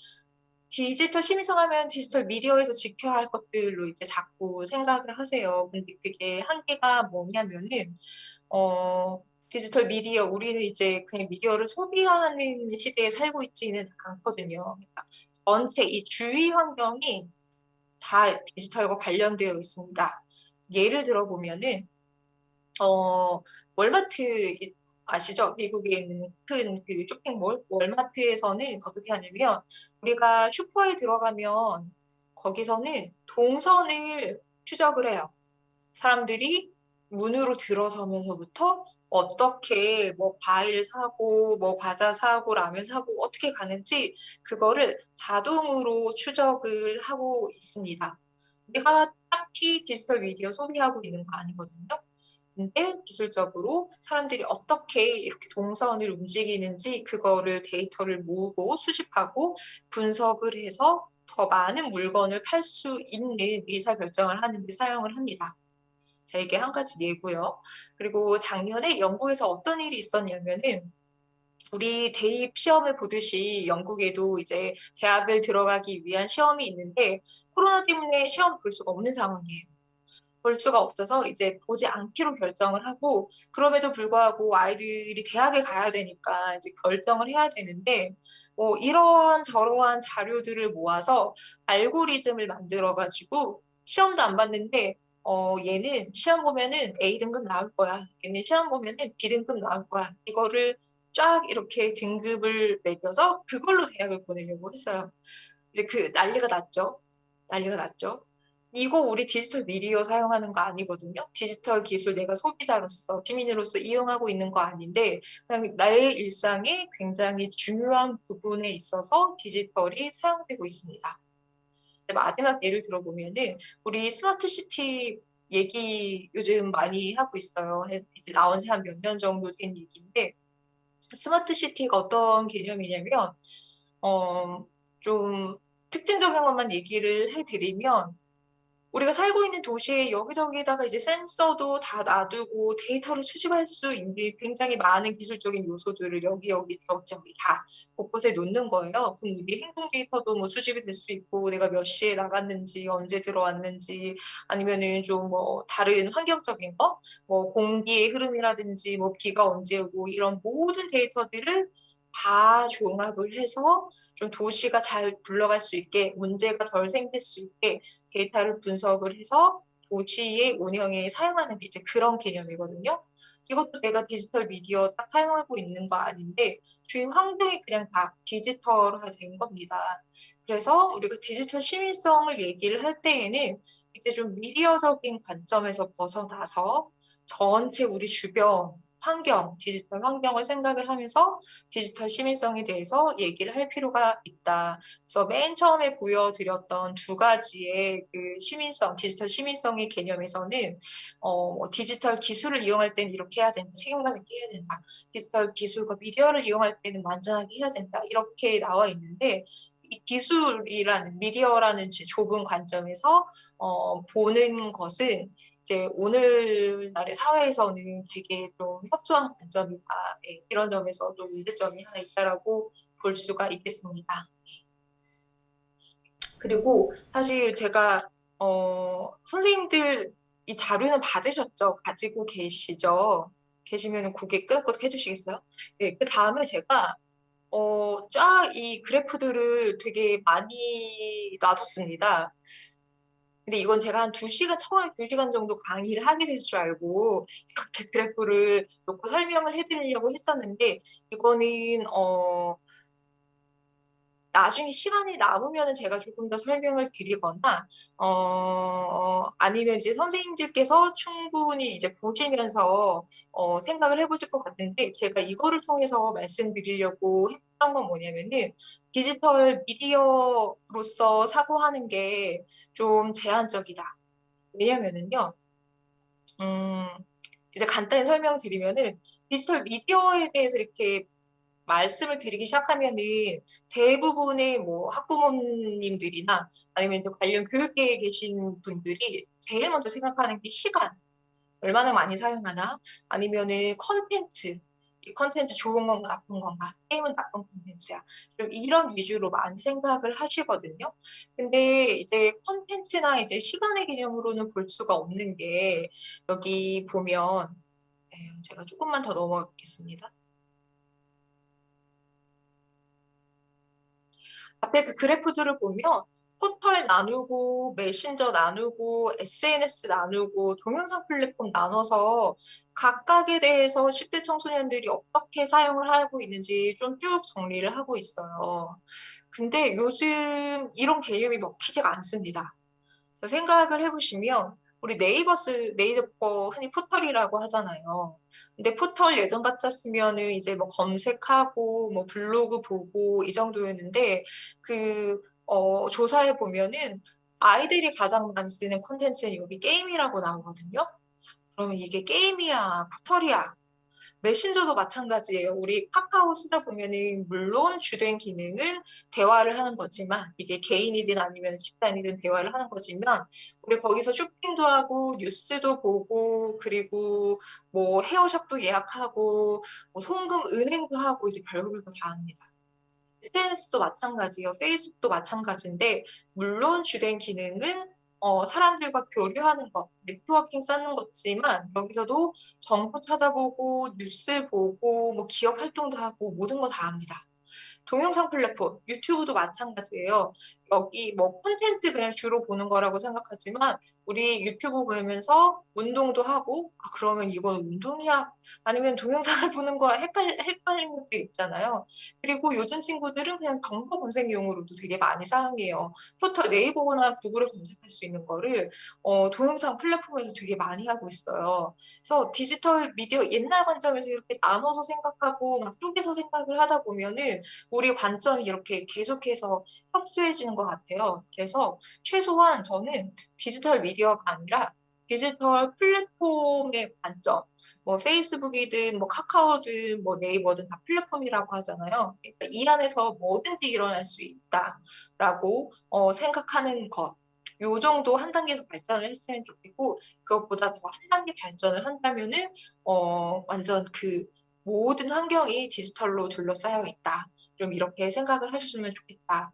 디지털 시민성 하면 디지털 미디어에서 지켜야 할 것들로 이제 자꾸 생각을 하세요. 근데 그게 한계가 뭐냐면은, 디지털 미디어, 우리는 이제 그냥 미디어를 소비하는 시대에 살고 있지는 않거든요. 그러니까 전체 이 주위 환경이 다 디지털과 관련되어 있습니다. 예를 들어 보면은 월마트 아시죠? 미국에 있는 큰 그 쇼핑몰 월마트에서는 어떻게 하냐면 우리가 슈퍼에 들어가면 거기서는 동선을 추적을 해요. 사람들이 문으로 들어서면서부터 어떻게 뭐 과일 사고 뭐 과자 사고 라면 사고 어떻게 가는지 그거를 자동으로 추적을 하고 있습니다. 내가 딱히 디지털 미디어 소비하고 있는 거 아니거든요. 근데 기술적으로 사람들이 어떻게 이렇게 동선을 움직이는지 그거를 데이터를 모으고 수집하고 분석을 해서 더 많은 물건을 팔 수 있는 의사결정을 하는 데 사용을 합니다. 자, 이게 한 가지 예고요. 그리고 작년에 영국에서 어떤 일이 있었냐면은 우리 대입 시험을 보듯이 영국에도 이제 대학을 들어가기 위한 시험이 있는데 코로나 때문에 시험 볼 수가 없는 상황이에요. 볼 수가 없어서 이제 보지 않기로 결정을 하고 그럼에도 불구하고 아이들이 대학에 가야 되니까 이제 결정을 해야 되는데 이러한 저러한 자료들을 모아서 알고리즘을 만들어 가지고 시험도 안 봤는데 얘는 시험 보면은 A 등급 나올 거야. 얘는 시험 보면은 B 등급 나올 거야. 이거를 쫙 이렇게 등급을 매겨서 그걸로 대학을 보내려고 했어요. 이제 그 난리가 났죠. 난리가 났죠. 이거 우리 디지털 미디어 사용하는 거 아니거든요. 디지털 기술 내가 소비자로서, 시민으로서 이용하고 있는 거 아닌데 그냥 나의 일상에 굉장히 중요한 부분에 있어서 디지털이 사용되고 있습니다. 이제 마지막 예를 들어보면은 우리 스마트 시티 얘기 요즘 많이 하고 있어요. 이제 나온 지 한 몇 년 정도 된 얘기인데 스마트 시티가 어떤 개념이냐면 좀 특징적인 것만 얘기를 해드리면 우리가 살고 있는 도시에 여기저기다가 이제 센서도 다 놔두고 데이터를 수집할 수 있는 굉장히 많은 기술적인 요소들을 여기저기 다 곳곳에 놓는 거예요. 그럼 우리 행동 데이터도 뭐 수집이 될 수 있고 내가 몇 시에 나갔는지 언제 들어왔는지 아니면은 좀 뭐 다른 환경적인 거, 뭐 공기의 흐름이라든지 뭐 비가 언제 오고 이런 모든 데이터들을 다 종합을 해서 좀 도시가 잘 굴러갈 수 있게 문제가 덜 생길 수 있게 데이터를 분석을 해서 도시의 운영에 사용하는 게 이제 그런 개념이거든요. 이것도 내가 디지털 미디어 딱 사용하고 있는 거 아닌데 주위 환경이 그냥 다 디지털화된 겁니다. 그래서 우리가 디지털 시민성을 얘기를 할 때에는 이제 좀 미디어적인 관점에서 벗어나서 전체 우리 주변 환경, 디지털 환경을 생각을 하면서 디지털 시민성에 대해서 얘기를 할 필요가 있다. 그래서 맨 처음에 보여드렸던 두 가지의 그 시민성, 디지털 시민성의 개념에서는 디지털 기술을 이용할 때는 이렇게 해야 된다, 책임감 있게 해야 된다. 디지털 기술과 미디어를 이용할 때는 완전하게 해야 된다. 이렇게 나와 있는데 이 기술이라는 미디어라는 좁은 관점에서 보는 것은 이제 오늘날의 사회에서는 되게 좀 협소한 관점이다. 예, 이런 점에서 좀 문제점이 하나 있다라고 볼 수가 있겠습니다. 그리고 사실 제가 선생님들 이 자료는 받으셨죠? 가지고 계시면 고개 끄덕끄덕 해주시겠어요? 네, 그 다음에 제가 쫙 이 그래프들을 되게 많이 놔뒀습니다. 근데 이건 제가 한 2시간, 처음에 2시간 정도 강의를 하게 될 줄 알고 이렇게 그래프를 놓고 설명을 해드리려고 했었는데 이거는 나중에 시간이 남으면 제가 조금 더 설명을 드리거나 아니면 이제 선생님들께서 충분히 이제 보시면서 생각을 해보실 것 같은데 제가 이거를 통해서 말씀드리려고 했던 건 뭐냐면은 디지털 미디어로서 사고하는 게 좀 제한적이다. 왜냐면은요, 이제 간단히 설명드리면은 디지털 미디어에 대해서 이렇게 말씀을 드리기 시작하면은 대부분의 뭐 학부모님들이나 아니면 이제 관련 교육계에 계신 분들이 제일 먼저 생각하는 게 시간, 얼마나 많이 사용하나, 아니면은 컨텐츠, 이 컨텐츠 좋은 건가 나쁜 건가, 게임은 나쁜 컨텐츠야. 좀 이런 위주로 많이 생각을 하시거든요. 근데 이제 컨텐츠나 이제 시간의 개념으로는 볼 수가 없는 게 여기 보면 제가 조금만 더 넘어가겠습니다. 앞에 그 그래프들을 보면 포털 나누고 메신저 나누고 SNS 나누고 동영상 플랫폼 나눠서 각각에 대해서 10대 청소년들이 어떻게 사용을 하고 있는지 좀 쭉 정리를 하고 있어요. 근데 요즘 이런 개념이 먹히지가 않습니다. 생각을 해보시면 우리 네이버 흔히 포털이라고 하잖아요. 근데 포털 예전 같았으면은 이제 뭐 검색하고 뭐 블로그 보고 이 정도였는데 조사해 보면은 아이들이 가장 많이 쓰는 콘텐츠는 여기 게임이라고 나오거든요. 그러면 이게 게임이야, 포털이야? 메신저도 마찬가지예요. 우리 카카오 쓰다 보면은 물론 주된 기능은 대화를 하는 거지만 이게 개인이든 아니면 집단이든 대화를 하는 거지만 우리 거기서 쇼핑도 하고 뉴스도 보고 그리고 뭐 헤어샵도 예약하고 뭐 송금 은행도 하고 이제 별걸 다 합니다. SNS도 마찬가지예요. 페이스북도 마찬가지인데 물론 주된 기능은 사람들과 교류하는 것, 네트워킹 쌓는 거지만 여기서도 정보 찾아보고 뉴스 보고 뭐 기업 활동도 하고 모든 거 다 합니다. 동영상 플랫폼, 유튜브도 마찬가지예요. 여기 뭐 콘텐츠 그냥 주로 보는 거라고 생각하지만 우리 유튜브 보면서 운동도 하고 그러면 이건 운동이야? 아니면 동영상을 보는 거야? 헷갈린 것도 있잖아요. 그리고 요즘 친구들은 그냥 정보 검색용으로도 되게 많이 사용해요. 포털 네이버나 구글을 검색할 수 있는 거를 동영상 플랫폼에서 되게 많이 하고 있어요. 그래서 디지털 미디어 옛날 관점에서 이렇게 나눠서 생각하고 막 쪼개서 생각을 하다 보면은 우리 관점이 이렇게 계속해서 협소해지는 것 같아요. 그래서 최소한 저는 디지털 미디어가 아니라 디지털 플랫폼의 관점, 뭐 페이스북이든 뭐 카카오든 뭐 네이버든 다 플랫폼이라고 하잖아요. 그러니까 이 안에서 뭐든지 일어날 수 있다라고 생각하는 것. 요 정도 한 단계 더 발전을 했으면 좋겠고 그것보다 더 한 단계 발전을 한다면은 완전 그 모든 환경이 디지털로 둘러싸여 있다. 좀 이렇게 생각을 하셨으면 좋겠다.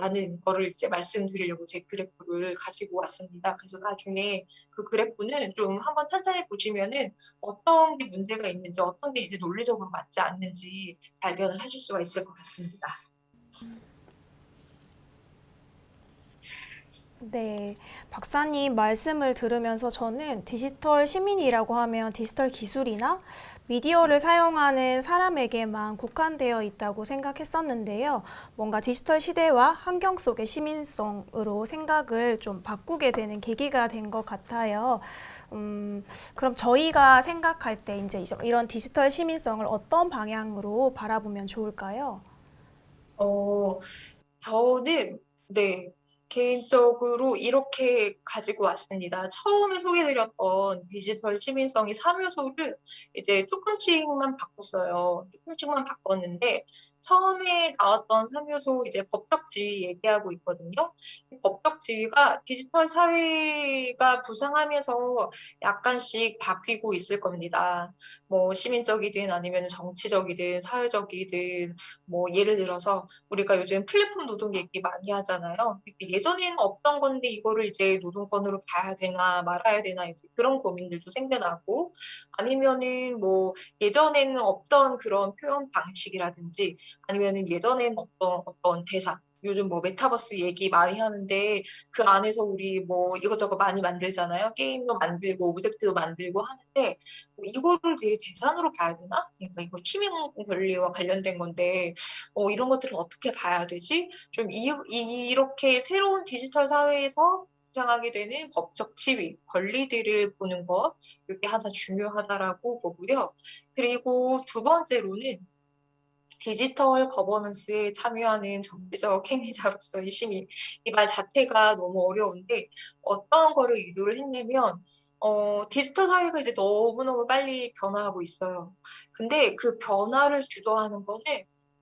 라는 거를 이제 말씀드리려고 제 그래프를 가지고 왔습니다. 그래서 나중에 그 그래프는 좀 한번 찬찬히 보시면은 어떤 게 문제가 있는지, 어떤 게 이제 논리적으로 맞지 않는지 발견을 하실 수가 있을 것 같습니다. 네, 박사님 말씀을 들으면서 저는 디지털 시민이라고 하면 디지털 기술이나 미디어를 사용하는 사람에게만 국한되어 있다고 생각했었는데요. 뭔가 디지털 시대와 환경 속의 시민성으로 생각을 좀 바꾸게 되는 계기가 된 것 같아요. 그럼 저희가 생각할 때 이제 이런 디지털 시민성을 어떤 방향으로 바라보면 좋을까요? 어, 저는 네, 개인적으로 이렇게 가지고 왔습니다. 처음에 소개드렸던 디지털 시민성의 3요소를 이제 조금씩만 바꿨어요. 조금씩만 바꿨는데 처음에 나왔던 3요소 이제 법적 지위 얘기하고 있거든요. 법적 지위가 디지털 사회가 부상하면서 약간씩 바뀌고 있을 겁니다. 뭐 시민적이든 아니면 정치적이든 사회적이든 뭐 예를 들어서 우리가 요즘 플랫폼 노동 얘기 많이 하잖아요. 예전에는 없던 건데 이거를 이제 노동권으로 봐야 되나 말아야 되나 이제 그런 고민들도 생겨나고 아니면은 뭐 예전에는 없던 그런 표현 방식이라든지 아니면은 예전에는 어떤 대사 요즘 뭐 메타버스 얘기 많이 하는데 그 안에서 우리 뭐 이것저것 많이 만들잖아요. 게임도 만들고 오브젝트도 만들고 하는데 뭐 이거를 내 재산으로 봐야 되나? 그러니까 이거 시민 권리와 관련된 건데 이런 것들을 어떻게 봐야 되지? 좀 이렇게 새로운 디지털 사회에서 등장하게 되는 법적 지위, 권리들을 보는 것, 이게 하나 중요하다라고 보고요. 그리고 두 번째로는 디지털 거버넌스에 참여하는 정치적 행위자로서의 시민. 이 말 자체가 너무 어려운데 어떤 거를 의도를 했냐면 디지털 사회가 이제 너무너무 빨리 변화하고 있어요. 근데 그 변화를 주도하는 거는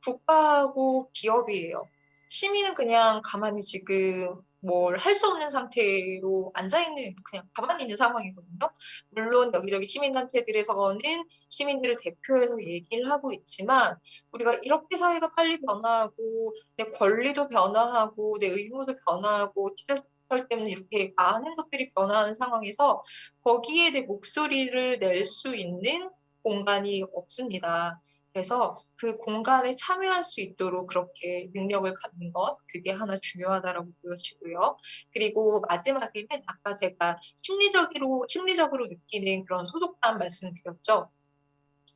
국가하고 기업이에요. 시민은 그냥 가만히 지금 뭘 할 수 없는 상태로 앉아있는 그냥 가만히 있는 상황이거든요. 물론 여기저기 시민단체들에서는 시민들을 대표해서 얘기를 하고 있지만 우리가 이렇게 사회가 빨리 변화하고 내 권리도 변화하고 내 의무도 변화하고 디지털 때문에 이렇게 많은 것들이 변화하는 상황에서 거기에 내 목소리를 낼 수 있는 공간이 없습니다. 그래서 그 공간에 참여할 수 있도록 그렇게 능력을 갖는 것, 그게 하나 중요하다라고 보여지고요. 그리고 마지막에는 아까 제가 심리적으로 느끼는 그런 소속감 말씀드렸죠.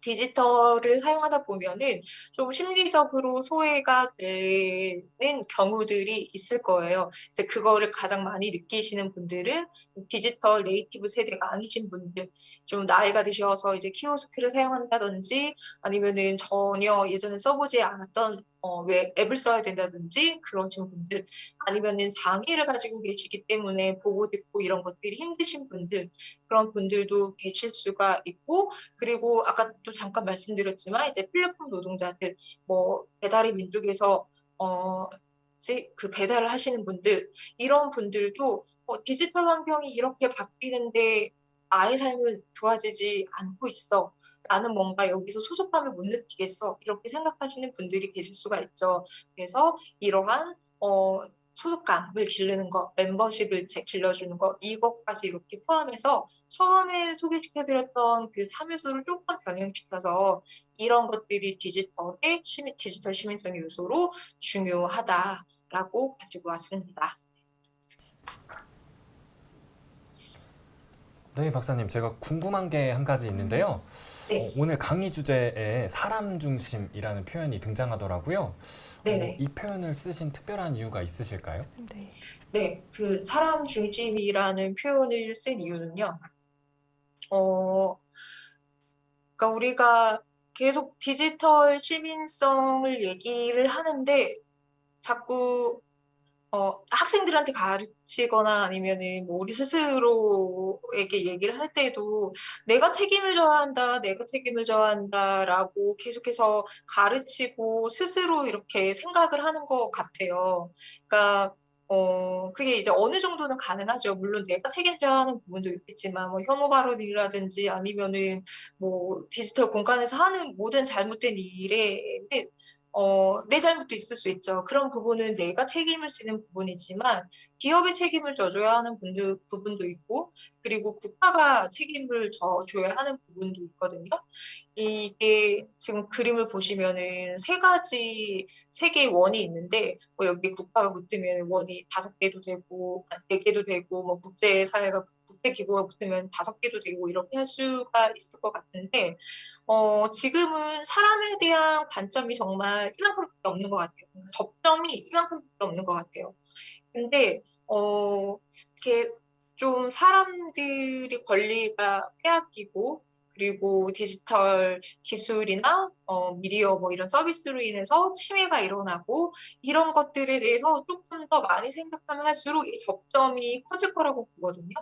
디지털을 사용하다 보면은 좀 심리적으로 소외가 되는 경우들이 있을 거예요. 이제 그거를 가장 많이 느끼시는 분들은 디지털 네이티브 세대가 아니신 분들, 좀 나이가 드셔서 이제 키오스크를 사용한다든지 아니면은 전혀 예전에 써보지 않았던 왜 앱을 써야 된다든지 그러신 분들, 아니면은 장애를 가지고 계시기 때문에 보고 듣고 이런 것들이 힘드신 분들, 그런 분들도 계실 수가 있고 그리고 아까 또 잠깐 말씀드렸지만 이제 플랫폼 노동자들 뭐 배달의 민족에서 그 배달을 하시는 분들 이런 분들도 디지털 환경이 이렇게 바뀌는데 나의 삶은 좋아지지 않고 있어. 나는 뭔가 여기서 소속감을 못 느끼겠어. 이렇게 생각하시는 분들이 계실 수가 있죠. 그래서 이러한 소속감을 기르는 것, 멤버십을 길러주는 것, 이것까지 이렇게 포함해서 처음에 소개시켜드렸던 그 3요소를 조금 변형시켜서 이런 것들이 디지털 시민성 요소로 중요하다라고 가지고 왔습니다. 네, 박사님, 제가 궁금한 게 한 가지 있는데요. 네, 오늘 강의 주제에 사람 중심이라는 표현이 등장하더라고요. 네네. 이 표현을 쓰신 특별한 이유가 있으실까요? 네. 네, 그 사람 중심이라는 표현을 쓴 이유는요. 어, 그러니까 우리가 계속 디지털 시민성을 얘기를 하는데 자꾸 학생들한테 가르치거나 아니면은 뭐 우리 스스로에게 얘기를 할 때도 내가 책임을 져야 한다라고 계속해서 가르치고 스스로 이렇게 생각을 하는 것 같아요. 그러니까 그게 이제 어느 정도는 가능하죠. 물론 내가 책임져야 하는 부분도 있겠지만 뭐 혐오 발언이라든지 아니면은 뭐 디지털 공간에서 하는 모든 잘못된 일에는 내 잘못도 있을 수 있죠. 그런 부분은 내가 책임을 지는 부분이지만 기업이 책임을 져줘야 하는 부분도 있고 그리고 국가가 책임을 져줘야 하는 부분도 있거든요. 이게 지금 그림을 보시면은 세 개의 원이 있는데 뭐 여기 국가가 붙으면 원이 5개도 되고 4개도 되고 뭐 국제기구가 붙으면 5개도 되고 이렇게 할 수가 있을 것 같은데 지금은 사람에 대한 관점이 정말 이만큼밖에 없는 것 같아요. 접점이 이만큼밖에 없는 것 같아요. 근데 이렇게 좀 사람들이 권리가 빼앗기고 그리고 디지털 기술이나 미디어 뭐 이런 서비스로 인해서 침해가 일어나고 이런 것들에 대해서 조금 더 많이 생각하면 할수록 이 접점이 커질 거라고 보거든요.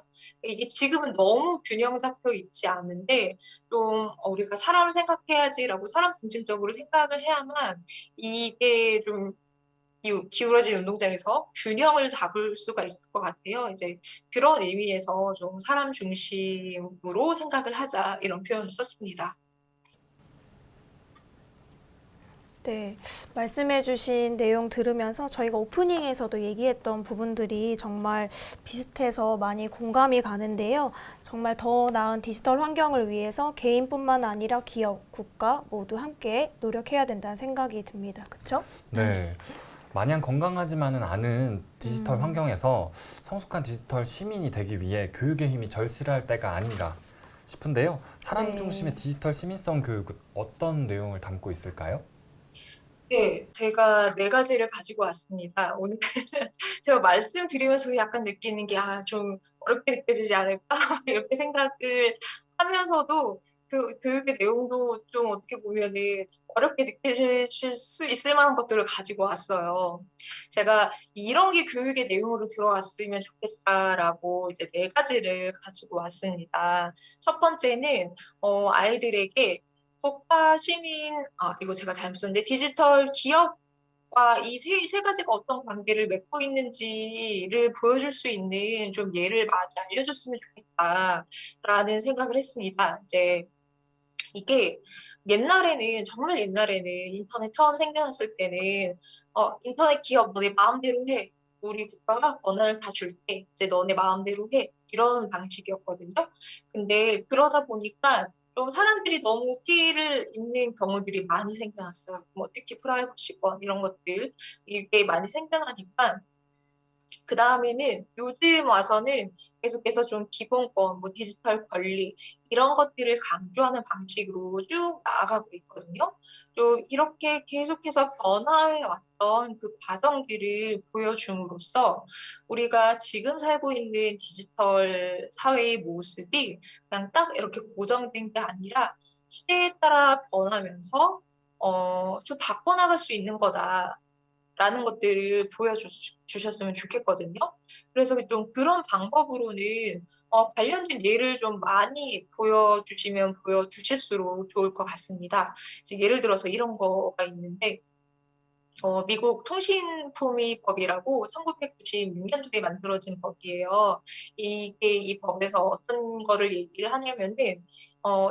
이게 지금은 너무 균형 잡혀 있지 않은데 좀 우리가 사람을 생각해야지라고 사람 중심적으로 생각을 해야만 이게 좀 기울어진 운동장에서 균형을 잡을 수가 있을 것 같아요. 이제 그런 의미에서 좀 사람 중심으로 생각을 하자 이런 표현을 썼습니다. 네, 말씀해주신 내용 들으면서 저희가 오프닝에서도 얘기했던 부분들이 정말 비슷해서 많이 공감이 가는데요. 정말 더 나은 디지털 환경을 위해서 개인뿐만 아니라 기업, 국가 모두 함께 노력해야 된다는 생각이 듭니다. 그렇죠? 네. 마냥 건강하지만은 않은 디지털 환경에서 성숙한 디지털 시민이 되기 위해 교육의 힘이 절실할 때가 아닌가 싶은데요. 사람 네. 중심의 디지털 시민성 교육은 어떤 내용을 담고 있을까요? 네, 제가 4가지를 가지고 왔습니다. 오늘 제가 말씀드리면서 약간 느끼는 게 좀 어렵게 느껴지지 않을까 이렇게 생각을 하면서도 교육의 내용도 좀 어떻게 보면은 어렵게 느끼실 수 있을 만한 것들을 가지고 왔어요. 제가 이런 게 교육의 내용으로 들어갔으면 좋겠다라고 이제 4가지를 가지고 왔습니다. 첫 번째는 아이들에게 국가, 시민, 이거 제가 잘못 썼는데 디지털 기업과 이 세 가지가 어떤 관계를 맺고 있는지를 보여줄 수 있는 좀 예를 많이 알려줬으면 좋겠다라는 생각을 했습니다. 이제 이게 정말 옛날에는 인터넷 처음 생겨났을 때는 인터넷 기업 너네 마음대로 해. 우리 국가가 권한을 다 줄게. 이제 너네 마음대로 해. 이런 방식이었거든요. 근데 그러다 보니까 좀 사람들이 너무 피해를 입는 경우들이 많이 생겨났어요. 뭐 특히 프라이버시권 이런 것들 이게 많이 생겨나니까 그 다음에는 요즘 와서는 계속해서 좀 기본권, 뭐 디지털 권리 이런 것들을 강조하는 방식으로 쭉 나아가고 있거든요. 또 이렇게 계속해서 변화해 왔던 그 과정들을 보여줌으로써 우리가 지금 살고 있는 디지털 사회의 모습이 그냥 딱 이렇게 고정된 게 아니라 시대에 따라 변하면서 좀 바꿔나갈 수 있는 거다. 라는 것들을 보여주셨으면 좋겠거든요. 그래서 좀 그런 방법으로는 관련된 예를 좀 많이 보여주실수록 좋을 것 같습니다. 이제 예를 들어서 이런 거가 있는데 미국 통신품위법이라고 1996년도에 만들어진 법이에요. 이 법에서 어떤 거를 얘기를 하냐면은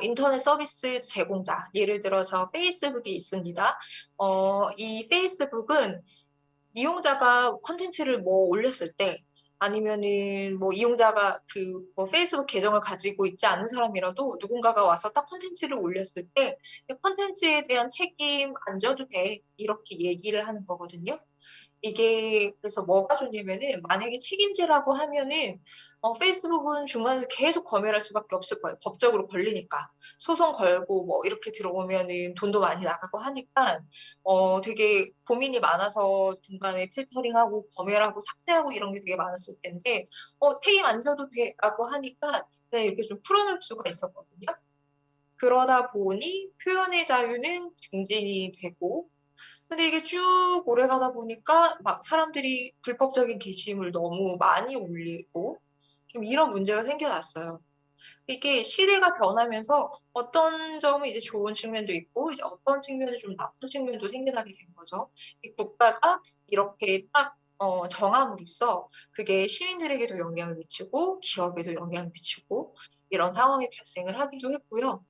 인터넷 서비스 제공자, 예를 들어서 페이스북이 있습니다. 이 페이스북은 이용자가 콘텐츠를 뭐 올렸을 때 아니면은 뭐 이용자가 뭐 페이스북 계정을 가지고 있지 않은 사람이라도 누군가가 와서 딱 콘텐츠를 올렸을 때 콘텐츠에 대한 책임 안 져도 돼. 이렇게 얘기를 하는 거거든요. 이게 그래서 뭐가 좋냐면은 만약에 책임지라고 하면은 페이스북은 중간에서 계속 검열할 수밖에 없을 거예요. 법적으로 걸리니까. 소송 걸고 뭐 이렇게 들어오면은 돈도 많이 나가고 하니까 되게 고민이 많아서 중간에 필터링하고 검열하고 삭제하고 이런 게 되게 많았을 텐데 책임 안 져도 돼라고 하니까 그냥 이렇게 좀 풀어놓을 수가 있었거든요. 그러다 보니 표현의 자유는 증진이 되고 근데 이게 쭉 오래가다 보니까 막 사람들이 불법적인 게시물 너무 많이 올리고 좀 이런 문제가 생겨났어요. 이게 시대가 변하면서 어떤 점은 이제 좋은 측면도 있고 이제 어떤 측면은 좀 나쁜 측면도 생겨나게 된 거죠. 이 국가가 이렇게 딱 정함으로써 그게 시민들에게도 영향을 미치고 기업에도 영향을 미치고 이런 상황이 발생을 하기도 했고요.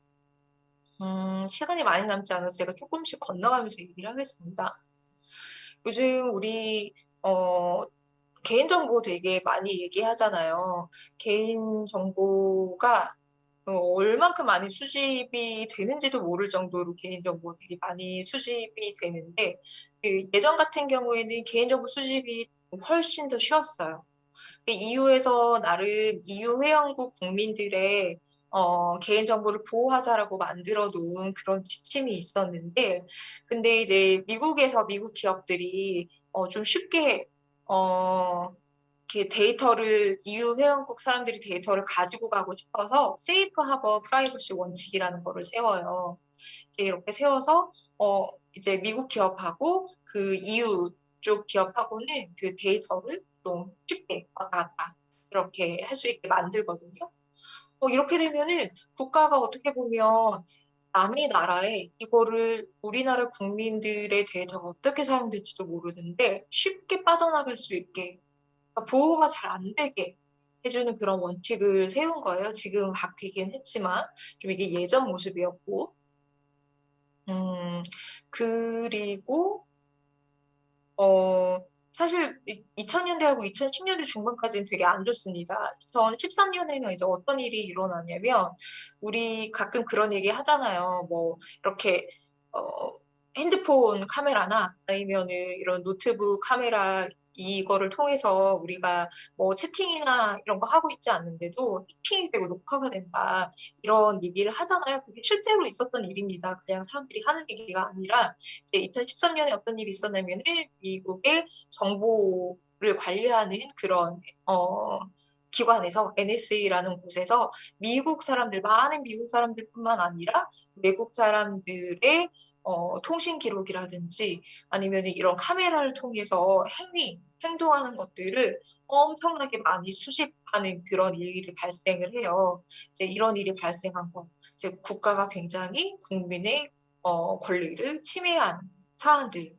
시간이 많이 남지 않아서 제가 조금씩 건너가면서 얘기를 하겠습니다. 요즘 우리 개인정보 되게 많이 얘기하잖아요. 개인정보가 얼만큼 많이 수집이 되는지도 모를 정도로 개인정보 되게 많이 수집이 되는데 그 예전 같은 경우에는 개인정보 수집이 훨씬 더 쉬웠어요. 그 EU에서 나름 EU 회원국 국민들의 개인정보를 보호하자라고 만들어 놓은 그런 지침이 있었는데, 근데 이제 미국에서 미국 기업들이 좀 쉽게 이렇게 데이터를 EU 회원국 사람들이 데이터를 가지고 가고 싶어서 세이프 하버 프라이버시 원칙이라는 거를 세워요. 이제 이렇게 세워서 이제 미국 기업하고 그 EU 쪽 기업하고는 그 데이터를 좀 쉽게 왔다 갔다 이렇게 할 수 있게 만들거든요. 이렇게 되면은 국가가 어떻게 보면 남의 나라에 이거를 우리나라 국민들의 데이터가 어떻게 사용될지도 모르는데 쉽게 빠져나갈 수 있게 그러니까 보호가 잘 안 되게 해주는 그런 원칙을 세운 거예요. 지금 바뀌긴 했지만 좀 이게 예전 모습이었고 그리고 사실 2000년대하고 2010년대 중반까지는 되게 안 좋습니다. 2013년에는 이제 어떤 일이 일어나냐면 우리 가끔 그런 얘기 하잖아요. 뭐 이렇게 핸드폰 카메라나 아니면은 이런 노트북 카메라 이거를 통해서 우리가 뭐 채팅이나 이런 거 하고 있지 않는데도 해킹이 되고 녹화가 된다. 이런 얘기를 하잖아요. 그게 실제로 있었던 일입니다. 그냥 사람들이 하는 얘기가 아니라 이제 2013년에 어떤 일이 있었냐면은 미국의 정보를 관리하는 그런 기관에서 NSA라는 곳에서 미국 사람들 많은 미국 사람들뿐만 아니라 외국 사람들의 통신 기록이라든지 아니면 이런 카메라를 통해서 행동하는 것들을 엄청나게 많이 수집하는 그런 일이 발생을 해요. 이제 이런 일이 발생한 거, 이제 국가가 굉장히 국민의 권리를 침해한 사안들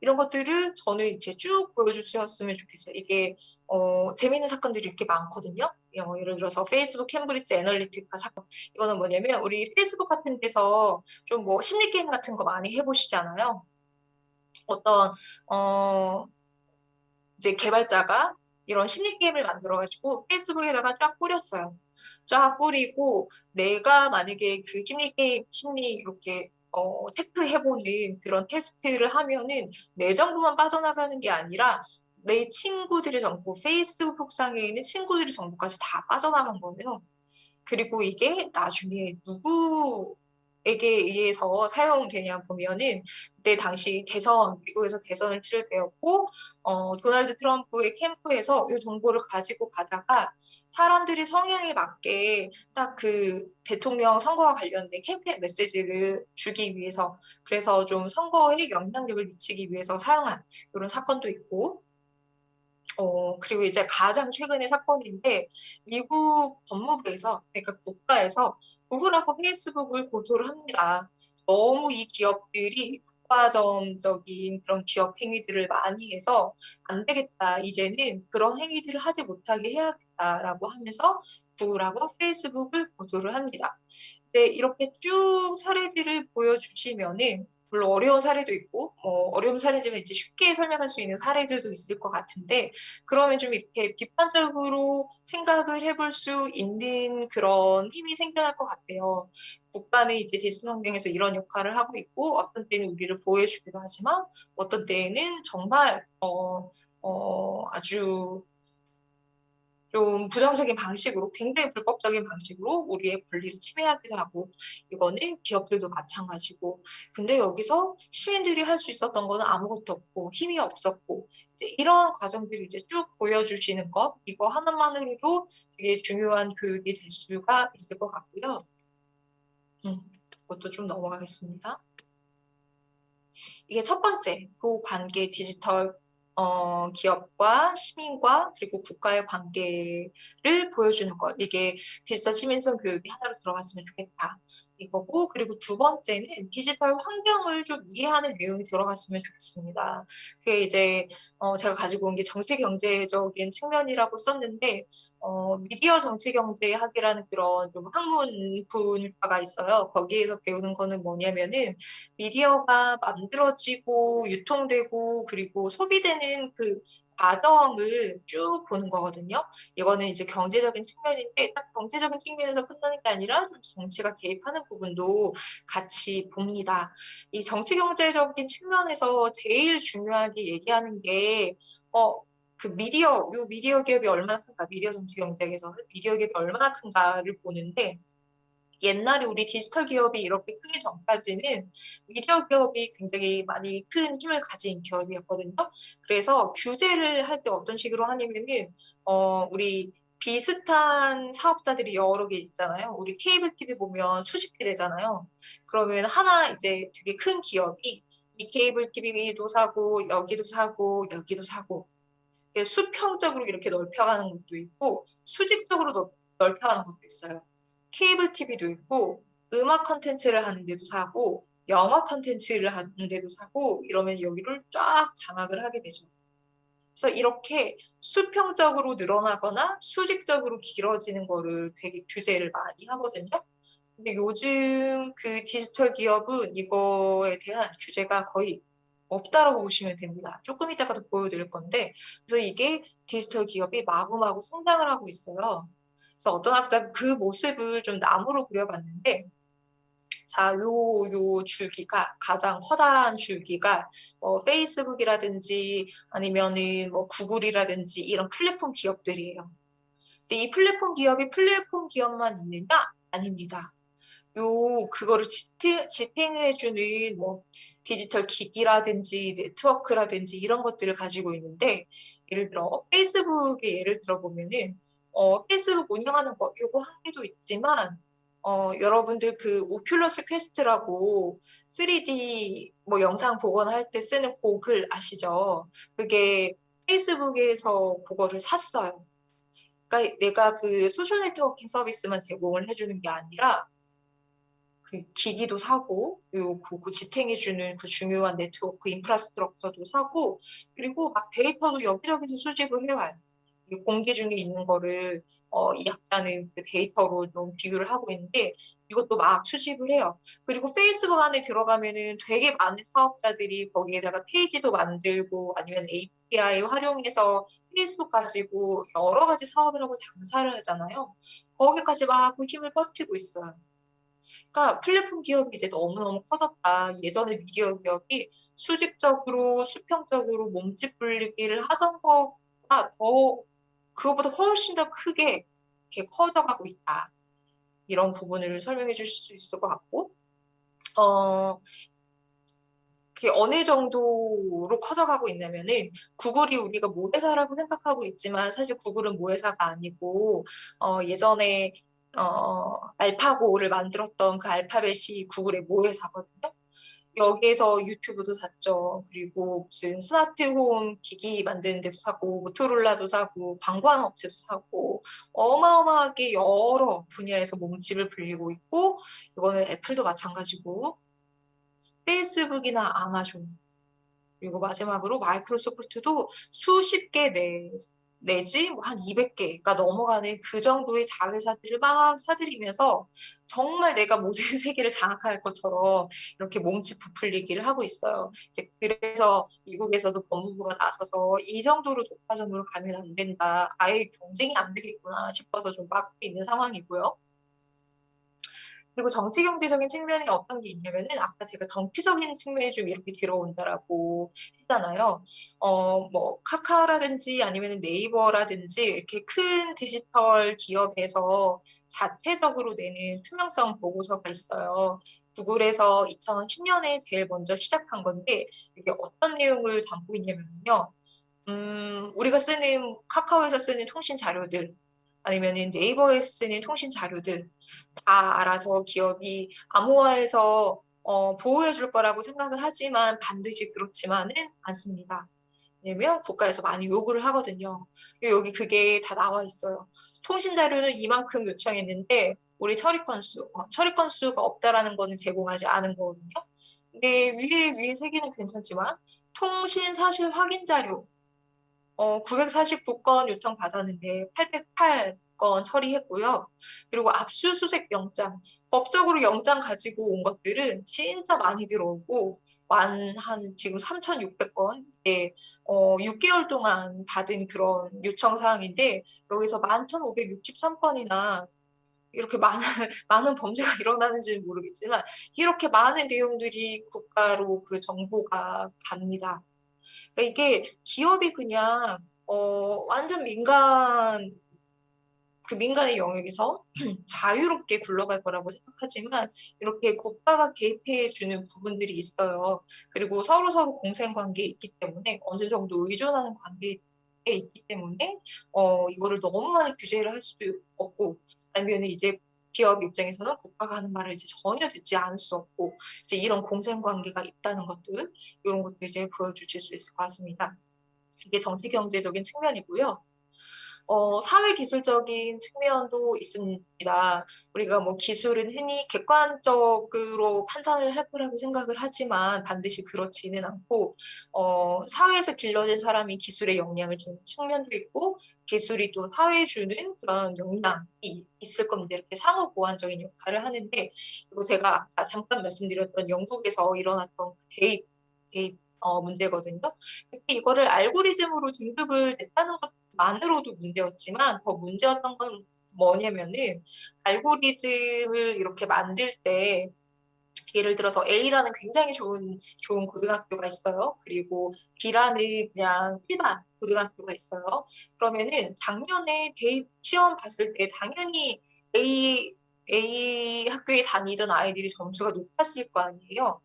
이런 것들을 저는 이제 쭉 보여주셨으면 좋겠어요. 이게 재미있는 사건들이 이렇게 많거든요. 예를 들어서 페이스북 캠브리지 애널리티카 사건. 이거는 뭐냐면 우리 페이스북 같은 데서 좀 뭐 심리 게임 같은 거 많이 해보시잖아요. 어떤 이제 개발자가 이런 심리 게임을 만들어가지고 페이스북에다가 쫙 뿌렸어요. 쫙 뿌리고 내가 만약에 그 심리 이렇게 체크해보는 그런 테스트를 하면은 내 정보만 빠져나가는 게 아니라 내 친구들의 정보, 페이스북상에 있는 친구들의 정보까지 다 빠져나간 거예요. 그리고 이게 나중에 누구에게 의해서 사용되냐 보면은 그때 당시 미국에서 대선을 치를 때였고, 도널드 트럼프의 캠프에서 이 정보를 가지고 가다가 사람들이 성향에 맞게 딱 그 대통령 선거와 관련된 캠페인 메시지를 주기 위해서 그래서 좀 선거에 영향력을 미치기 위해서 사용한 이런 사건도 있고, 그리고 이제 가장 최근의 사건인데, 미국 법무부에서, 그러니까 국가에서 구글하고 페이스북을 고소를 합니다. 너무 이 기업들이 독과점적인 그런 기업 행위들을 많이 해서 안 되겠다. 이제는 그런 행위들을 하지 못하게 해야겠다라고 하면서 구글하고 페이스북을 고소를 합니다. 이제 이렇게 쭉 사례들을 보여주시면은 물론 어려운 사례도 있고, 어려운 사례지만 이제 쉽게 설명할 수 있는 사례들도 있을 것 같은데, 그러면 좀 이렇게 비판적으로 생각을 해볼 수 있는 그런 힘이 생겨날 것 같아요. 국가는 이제 디지털 환경에서 이런 역할을 하고 있고, 어떤 때는 우리를 보호해주기도 하지만, 어떤 때에는 정말, 아주 좀 부정적인 방식으로 굉장히 불법적인 방식으로 우리의 권리를 침해하기도 하고 이거는 기업들도 마찬가지고 근데 여기서 시민들이 할 수 있었던 거는 아무것도 없고 힘이 없었고 이제 이런 과정들을 이제 쭉 보여주시는 것 이거 하나만으로도 되게 중요한 교육이 될 수가 있을 것 같고요. 그것도 좀 넘어가겠습니다. 이게 첫 번째, 그 관계 디지털 기업과 시민과 그리고 국가의 관계를 보여주는 것. 이게 디지털 시민성 교육이 하나로 들어갔으면 좋겠다. 이거고, 그리고 두 번째는 디지털 환경을 좀 이해하는 내용이 들어갔으면 좋겠습니다. 그게 이제 제가 가지고 온 게 정치 경제적인 측면이라고 썼는데 미디어 정치 경제학이라는 그런 좀 학문 분과가 있어요. 거기에서 배우는 거는 뭐냐면은 미디어가 만들어지고 유통되고 그리고 소비되는 그 과정을 쭉 보는 거거든요. 이거는 이제 경제적인 측면인데 딱 경제적인 측면에서 끝나는 게 아니라 좀 정치가 개입하는 부분도 같이 봅니다. 이 정치 경제적인 측면에서 제일 중요하게 얘기하는 게 그 미디어 기업이 얼마나 큰가, 미디어 정치 경제에서 미디어 기업이 얼마나 큰가를 보는데 옛날에 우리 디지털 기업이 이렇게 크기 전까지는 미디어 기업이 굉장히 많이 큰 힘을 가진 기업이었거든요. 그래서 규제를 할 때 어떤 식으로 하냐면은, 우리 비슷한 사업자들이 여러 개 있잖아요. 우리 케이블 TV 보면 수십 개 되잖아요. 그러면 하나 이제 되게 큰 기업이 이 케이블 TV도 사고, 여기도 사고, 여기도 사고, 수평적으로 이렇게 넓혀가는 것도 있고, 수직적으로 넓혀가는 것도 있어요. 케이블 TV도 있고 음악 컨텐츠를 하는데도 사고 영화 컨텐츠를 하는데도 사고 이러면 여기를 쫙 장악을 하게 되죠. 그래서 이렇게 수평적으로 늘어나거나 수직적으로 길어지는 거를 되게 규제를 많이 하거든요. 근데 요즘 그 디지털 기업은 이거에 대한 규제가 거의 없다라고 보시면 됩니다. 조금 이따가도 보여드릴 건데, 그래서 이게 디지털 기업이 마구마구 성장을 하고 있어요. 그래서 어떤 학자가 그 모습을 좀 나무로 그려봤는데, 자, 요 줄기가, 가장 커다란 줄기가, 페이스북이라든지 아니면은 뭐 구글이라든지 이런 플랫폼 기업들이에요. 근데 이 플랫폼 기업이 플랫폼 기업만 있느냐? 아닙니다. 그거를 지탱해주는 뭐 디지털 기기라든지 네트워크라든지 이런 것들을 가지고 있는데, 예를 들어 페이스북의 예를 들어보면은 페이스북 운영하는 거 요거 한 개도 있지만 여러분들 그 오큘러스 퀘스트라고 3D 뭐 영상 복원할 때 쓰는 고글 아시죠? 그게 페이스북에서 그거를 샀어요. 그러니까 내가 그 소셜 네트워킹 서비스만 제공을 해주는 게 아니라 그 기기도 사고, 그 지탱해주는 그 중요한 네트워크 인프라스트럭처도 사고, 그리고 막 데이터도 여기저기서 수집을 해와요. 공개 중에 있는 거를 이 학자는 그 데이터로 좀 비교를 하고 있는데 이것도 막 수집을 해요. 그리고 페이스북 안에 들어가면은 되게 많은 사업자들이 거기에다가 페이지도 만들고 아니면 API 활용해서 페이스북 가지고 여러 가지 사업을 하고 장사를 하잖아요. 거기까지 막 그 힘을 뻗치고 있어요. 그러니까 플랫폼 기업이 이제 너무너무 커졌다. 예전에 미디어 기업이 수직적으로 수평적으로 몸집 불리기를 하던 거가 그거보다 훨씬 더 크게 이렇게 커져가고 있다. 이런 부분을 설명해 주실 수 있을 것 같고, 그게 어느 정도로 커져가고 있냐면은 구글이 우리가 모회사라고 생각하고 있지만 사실 구글은 모회사가 아니고 예전에 알파고를 만들었던 그 알파벳이 구글의 모회사거든요. 여기에서 유튜브도 샀죠. 그리고 무슨 스마트홈 기기 만드는 데도 사고, 모토로라도 사고, 광고하는 업체도 사고, 어마어마하게 여러 분야에서 몸집을 불리고 있고, 이거는 애플도 마찬가지고, 페이스북이나 아마존, 그리고 마지막으로 마이크로소프트도 수십 개 내지 뭐한 200개가 넘어가는 그 정도의 자회사들을 막 사들이면서 정말 내가 모든 세계를 장악할 것처럼 이렇게 몸집 부풀리기를 하고 있어요. 이제 그래서 미국에서도 법무부가 나서서 이 정도로 독과점으로 가면 안 된다. 아예 경쟁이 안 되겠구나 싶어서 좀 막고 있는 상황이고요. 그리고 정치 경제적인 측면이 어떤 게 있냐면은 아까 제가 정치적인 측면이 좀 이렇게 들어온다라고 했잖아요. 뭐 카카오라든지 아니면 네이버라든지 이렇게 큰 디지털 기업에서 자체적으로 내는 투명성 보고서가 있어요. 구글에서 2010년에 제일 먼저 시작한 건데 이게 어떤 내용을 담고 있냐면요. 우리가 쓰는 카카오에서 쓰는 통신 자료들 아니면은 네이버에서 쓰는 통신 자료들 다 알아서 기업이 암호화해서 보호해 줄 거라고 생각을 하지만 반드시 그렇지만은 않습니다. 왜냐면 국가에서 많이 요구를 하거든요. 여기 그게 다 나와 있어요. 통신 자료는 이만큼 요청했는데 우리 처리 건수, 처리 건수가 없다라는 거는 제공하지 않은 거거든요. 근데 위에 세 개는 괜찮지만 통신 사실 확인 자료 949건 요청 받았는데 808건 처리했고요. 그리고 압수수색 영장, 법적으로 영장 가지고 온 것들은 진짜 많이 들어오고 한 지금 3,600건, 이게 6개월 동안 받은 그런 요청 사항인데 여기서 11,563건이나 이렇게 많은 많은 범죄가 일어나는지는 모르겠지만 이렇게 많은 내용들이 국가로 그 정보가 갑니다. 그러니까 이게 기업이 그냥 완전 민간의 영역에서 자유롭게 굴러갈 거라고 생각하지만 이렇게 국가가 개입해 주는 부분들이 있어요. 그리고 서로 공생 관계에 있기 때문에 어느 정도 의존하는 관계에 있기 때문에 이거를 너무 많이 규제를 할 수도 없고 아니면 이제 기업 입장에서는 국가가 하는 말을 이제 전혀 듣지 않을 수 없고 이제 이런 공생 관계가 있다는 것들 이런 것도 이제 보여주실 수 있을 것 같습니다. 이게 정치 경제적인 측면이고요. 사회 기술적인 측면도 있습니다. 우리가 뭐 기술은 흔히 객관적으로 판단을 할 거라고 생각을 하지만 반드시 그렇지는 않고, 사회에서 길러진 사람이 기술에 영향을 주는 측면도 있고, 기술이 또 사회에 주는 그런 영향이 있을 겁니다. 이렇게 상호 보완적인 역할을 하는데, 그리고 제가 아까 잠깐 말씀드렸던 영국에서 일어났던 그 대입 문제거든요. 근데 이거를 알고리즘으로 등급을 냈다는 것만으로도 문제였지만 더 문제였던 건 뭐냐면은 알고리즘을 이렇게 만들 때 예를 들어서 A라는 굉장히 좋은 고등학교가 있어요. 그리고 B라는 그냥 일반 고등학교가 있어요. 그러면은 작년에 대입 시험 봤을 때 당연히 A 학교에 다니던 아이들이 점수가 높았을 거 아니에요.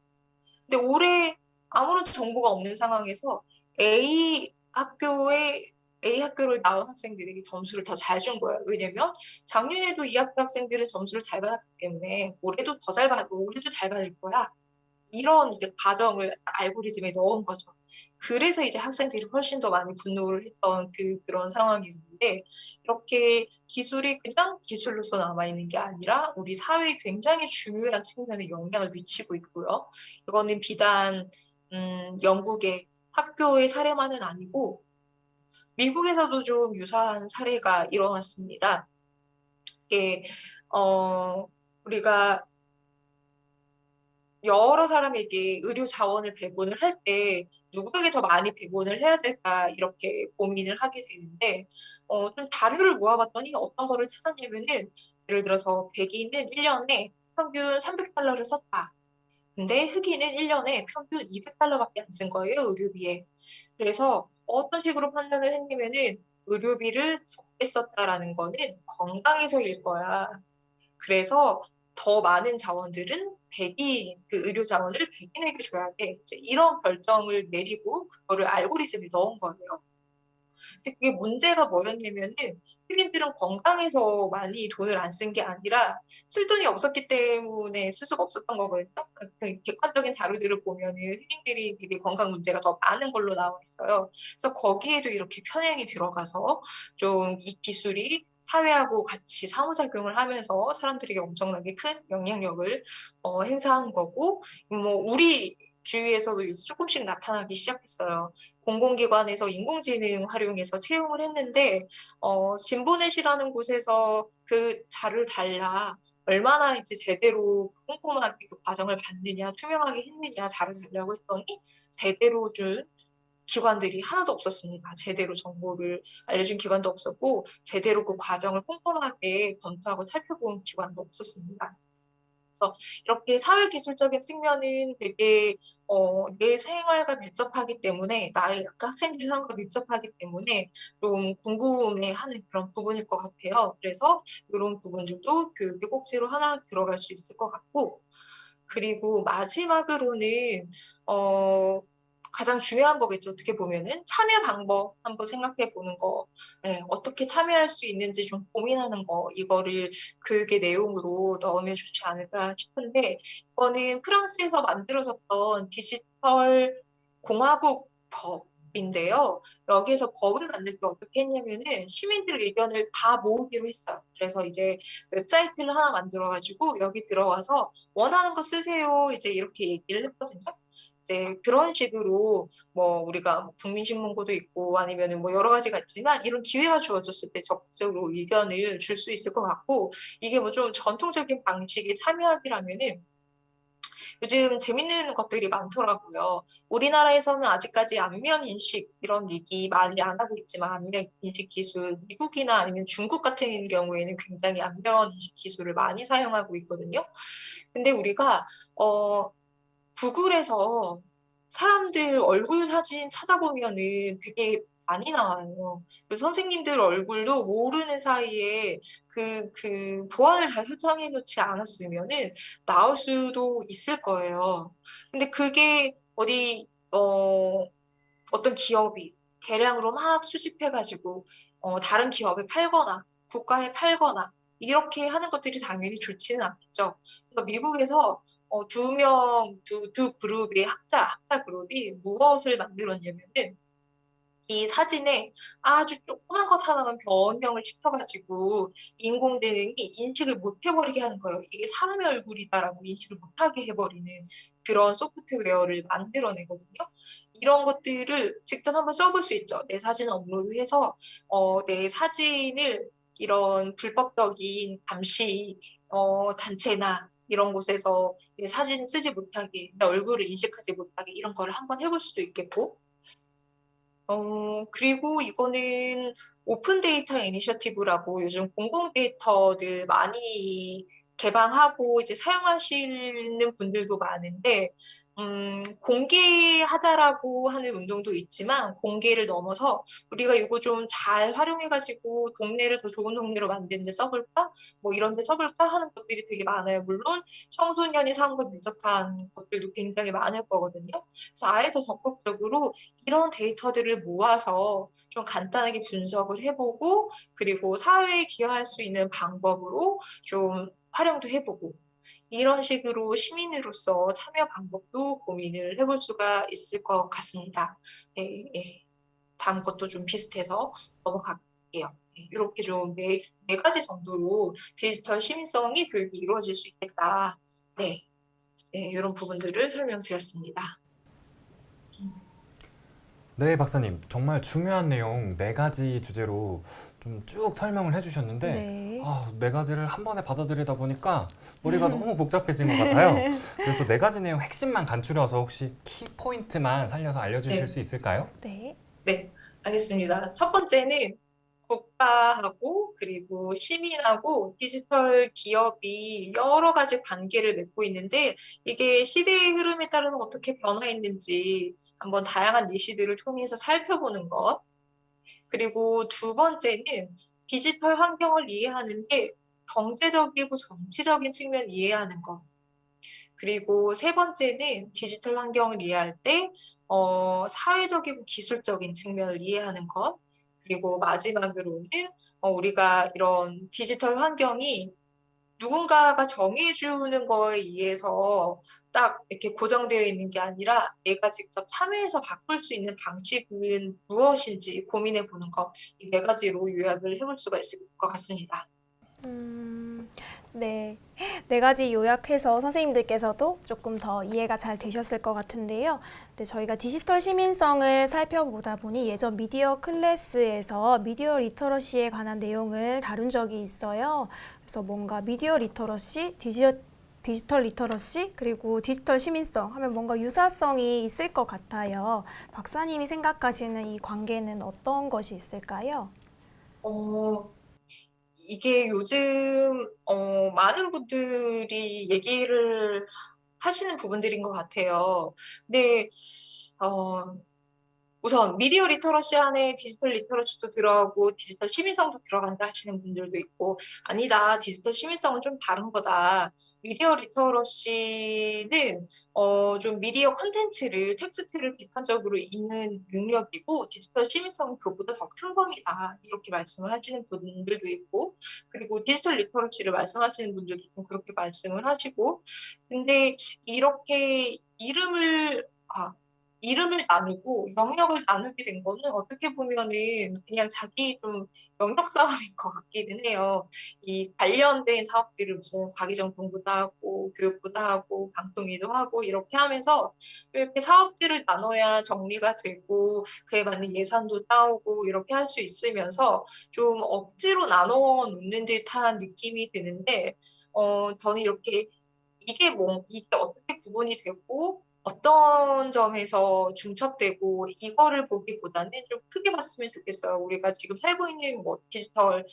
근데 올해 아무런 정보가 없는 상황에서 A 학교에 A 학교를 나온 학생들에게 점수를 더 잘 준 거예요. 왜냐면 작년에도 이 학교 학생들은 점수를 잘 받았기 때문에 올해도 잘 받을 거야. 이런 이제 가정을 알고리즘에 넣은 거죠. 그래서 이제 학생들이 훨씬 더 많이 분노를 했던 그런 상황이었는데 이렇게 기술이 그냥 기술로서 남아있는 게 아니라 우리 사회에 굉장히 중요한 측면에 영향을 미치고 있고요. 이거는 비단 영국의 학교의 사례만은 아니고 미국에서도 좀 유사한 사례가 일어났습니다. 이게 우리가 여러 사람에게 의료 자원을 배분을 할 때 누구에게 더 많이 배분을 해야 될까 이렇게 고민을 하게 되는데 좀 자료를 모아봤더니 어떤 거를 찾았냐면은 예를 들어서 백인은 1년에 평균 300달러를 썼다. 근데 흑인은 1년에 평균 200달러밖에 안 쓴 거예요, 의료비에. 그래서 어떤 식으로 판단을 했냐면은 의료비를 적게 썼다라는 거는 건강에서일 거야. 그래서 더 많은 자원들은 의료 자원을 백인에게 줘야 돼. 이제 이런 결정을 내리고 그거를 알고리즘에 넣은 거예요. 근데 그게 문제가 뭐였냐면은 흑인들은 건강에서 많이 돈을 안 쓴 게 아니라 쓸 돈이 없었기 때문에 쓸 수가 없었던 거거든요. 그 객관적인 자료들을 보면은 흑인들이 되게 건강 문제가 더 많은 걸로 나와 있어요. 그래서 거기에도 이렇게 편향이 들어가서 좀 이 기술이 사회하고 같이 상호작용을 하면서 사람들에게 엄청나게 큰 영향력을 행사한 거고, 뭐 우리 주위에서도 이제 조금씩 나타나기 시작했어요. 공공기관에서 인공지능 활용해서 채용을 했는데 진보넷이라는 곳에서 그 자료를 달라 얼마나 이제 제대로 꼼꼼하게 그 과정을 봤느냐 투명하게 했느냐 자료 달라고 했더니 제대로 준 기관들이 하나도 없었습니다. 제대로 정보를 알려준 기관도 없었고 제대로 그 과정을 꼼꼼하게 검토하고 살펴본 기관도 없었습니다. 그래서 이렇게 사회기술적인 측면은 되게 내 생활과 밀접하기 때문에 나의 학생들의 삶과 밀접하기 때문에 좀 궁금해하는 그런 부분일 것 같아요. 그래서 이런 부분들도 교육의 꼭지로 하나 들어갈 수 있을 것 같고 그리고 마지막으로는 가장 중요한 거겠죠. 어떻게 보면은 참여 방법 한번 생각해 보는 거, 네, 어떻게 참여할 수 있는지 좀 고민하는 거, 이거를 교육의 내용으로 넣으면 좋지 않을까 싶은데, 이거는 프랑스에서 만들어졌던 디지털 공화국 인데요. 여기에서 법을 만들 때 어떻게 했냐면은 시민들 의견을 다 모으기로 했어요. 그래서 이제 웹사이트를 하나 만들어가지고 여기 들어와서 원하는 거 쓰세요. 이제 이렇게 얘기를 했거든요. 이제 그런 식으로 뭐 우리가 국민신문고도 있고 아니면은 뭐 여러 가지가 있지만 이런 기회가 주어졌을 때 적극적으로 의견을 줄 수 있을 것 같고 이게 뭐 좀 전통적인 방식의 참여하기라면은 요즘 재밌는 것들이 많더라고요. 우리나라에서는 아직까지 안면 인식 이런 얘기 많이 안 하고 있지만 안면 인식 기술, 미국이나 아니면 중국 같은 경우에는 굉장히 안면 인식 기술을 많이 사용하고 있거든요. 근데 우리가 구글에서 사람들 얼굴 사진 찾아보면은 되게 많이 나와요. 그 선생님들 얼굴도 모르는 사이에 보안을 잘 설정해 놓지 않았으면은 나올 수도 있을 거예요. 근데 그게 어떤 기업이 대량으로 막 수집해가지고 다른 기업에 팔거나 국가에 팔거나 이렇게 하는 것들이 당연히 좋지는 않겠죠. 그래서 미국에서 두 그룹의 학자 그룹이 무엇을 만들었냐면은 이 사진에 아주 조그만 것 하나만 변경을 시켜가지고 인공지능이 인식을 못 해버리게 하는 거예요. 이게 사람의 얼굴이다라고 인식을 못하게 해버리는 그런 소프트웨어를 만들어내거든요. 이런 것들을 직접 한번 써볼 수 있죠. 내 사진을 업로드해서 내 사진을 이런 불법적인 감시 단체나 이런 곳에서 내 사진 쓰지 못하게, 내 얼굴을 인식하지 못하게 이런 거를 한번 해볼 수도 있겠고 그리고 이거는 오픈 데이터 이니셔티브라고 요즘 공공 데이터들 많이 개방하고 이제 사용하시는 분들도 많은데, 공개하자라고 하는 운동도 있지만, 공개를 넘어서 우리가 이거 좀 잘 활용해가지고 동네를 더 좋은 동네로 만드는 데 써볼까? 뭐 이런 데 써볼까? 하는 것들이 되게 많아요. 물론 청소년이 사용과 밀접한 것들도 굉장히 많을 거거든요. 그래서 아예 더 적극적으로 이런 데이터들을 모아서 좀 간단하게 분석을 해보고 그리고 사회에 기여할 수 있는 방법으로 좀 활용도 해보고 이런 식으로 시민으로서 참여 방법도 고민을 해볼 수가 있을 것 같습니다. 네, 네. 다음 것도 좀 비슷해서 넘어갈게요. 네, 이렇게 좀 네 가지 정도로 디지털 시민성이 교육이 이루어질 수 있겠다. 네, 네, 이런 부분들을 설명드렸습니다. 네, 박사님. 정말 중요한 내용 네 가지 주제로 좀 쭉 설명을 해주셨는데, 네. 네 가지를 한 번에 받아들이다 보니까 머리가 너무 복잡해진 것 같아요. 그래서 네 가지 내용 핵심만 간추려서 혹시 키포인트만 살려서 알려주실 네. 수 있을까요? 네. 네, 알겠습니다. 첫 번째는 국가하고 그리고 시민하고 디지털 기업이 여러 가지 관계를 맺고 있는데 이게 시대의 흐름에 따라서 어떻게 변화했는지 한번 다양한 예시들을 통해서 살펴보는 것. 그리고 두 번째는 디지털 환경을 이해하는데 경제적이고 정치적인 측면 이해하는 것. 그리고 세 번째는 디지털 환경을 이해할 때 사회적이고 기술적인 측면을 이해하는 것. 그리고 마지막으로는 우리가 이런 디지털 환경이 누군가가 정해주는 거에 의해서 딱 이렇게 고정되어 있는 게 아니라 내가 직접 참여해서 바꿀 수 있는 방식은 무엇인지 고민해 보는 것. 이 네 가지로 요약을 해볼 수가 있을 것 같습니다. 네. 네 가지 요약해서 선생님들께서도 조금 더 이해가 잘 되셨을 것 같은데요. 네, 저희가 디지털 시민성을 살펴보다 보니 예전 미디어 클래스에서 미디어 리터러시에 관한 내용을 다룬 적이 있어요. 그래서 뭔가 미디어 리터러시, 디지털 리터러시, 그리고 디지털 시민성 하면 뭔가 유사성이 있을 것 같아요. 박사님이 생각하시는 이 관계는 어떤 것이 있을까요? 어, 이게 요즘 많은 분들이 얘기를 하시는 부분들인 것 같아요. 근데 어, 우선 미디어 리터러시 안에 디지털 리터러시도 들어가고 디지털 시민성도 들어간다 하시는 분들도 있고 아니다 디지털 시민성은 좀 다른 거다. 미디어 리터러시는 좀 미디어 콘텐츠를 텍스트를 비판적으로 읽는 능력이고 디지털 시민성은 그보다 더 큰 범위다 이렇게 말씀을 하시는 분들도 있고 그리고 디지털 리터러시를 말씀하시는 분들도 좀 그렇게 말씀을 하시고 근데 이렇게 이름을 나누고 영역을 나누게 된 거는 어떻게 보면은 그냥 자기 좀 영역 싸움인 것 같기는 해요. 이 관련된 사업들을 무슨 과기정통부도 하고 교육부도 하고 방통위도 하고 이렇게 하면서 이렇게 사업들을 나눠야 정리가 되고 그에 맞는 예산도 따오고 이렇게 할 수 있으면서 좀 억지로 나눠 놓는 듯한 느낌이 드는데 저는 이렇게 이게 어떻게 구분이 되고 어떤 점에서 중첩되고 이거를 보기보다는 좀 크게 봤으면 좋겠어요. 우리가 지금 살고 있는 뭐 디지털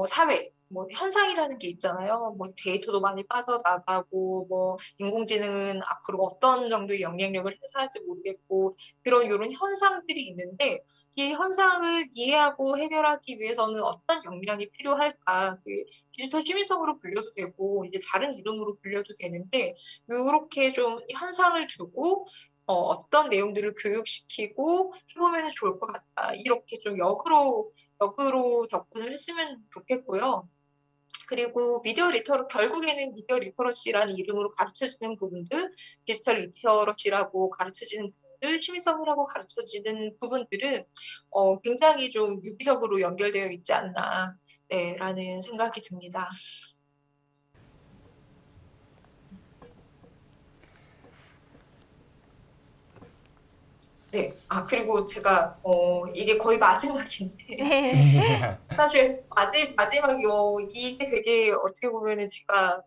사회 뭐 현상이라는 게 있잖아요. 뭐 데이터도 많이 빠져나가고 뭐 인공지능은 앞으로 어떤 정도의 영향력을 행사할지 모르겠고 그런 이런 현상들이 있는데 이 현상을 이해하고 해결하기 위해서는 어떤 역량이 필요할까? 그 디지털 시민성으로 불려도 되고 이제 다른 이름으로 불려도 되는데 이렇게 좀 현상을 두고 어떤 내용들을 교육시키고 해보면 좋을 것 같다. 이렇게 좀 역으로 접근을 했으면 좋겠고요. 그리고 결국에는 미디어 리터러시라는 이름으로 가르쳐지는 부분들, 디지털 리터러시라고 가르쳐지는 부분들, 취미성이라고 가르쳐지는 부분들은 굉장히 좀 유기적으로 연결되어 있지 않나, 네, 라는 생각이 듭니다. 네. 그리고 제가, 이게 거의 마지막인데, 네. 사실 마지막이 이게 되게 어떻게 보면은 제가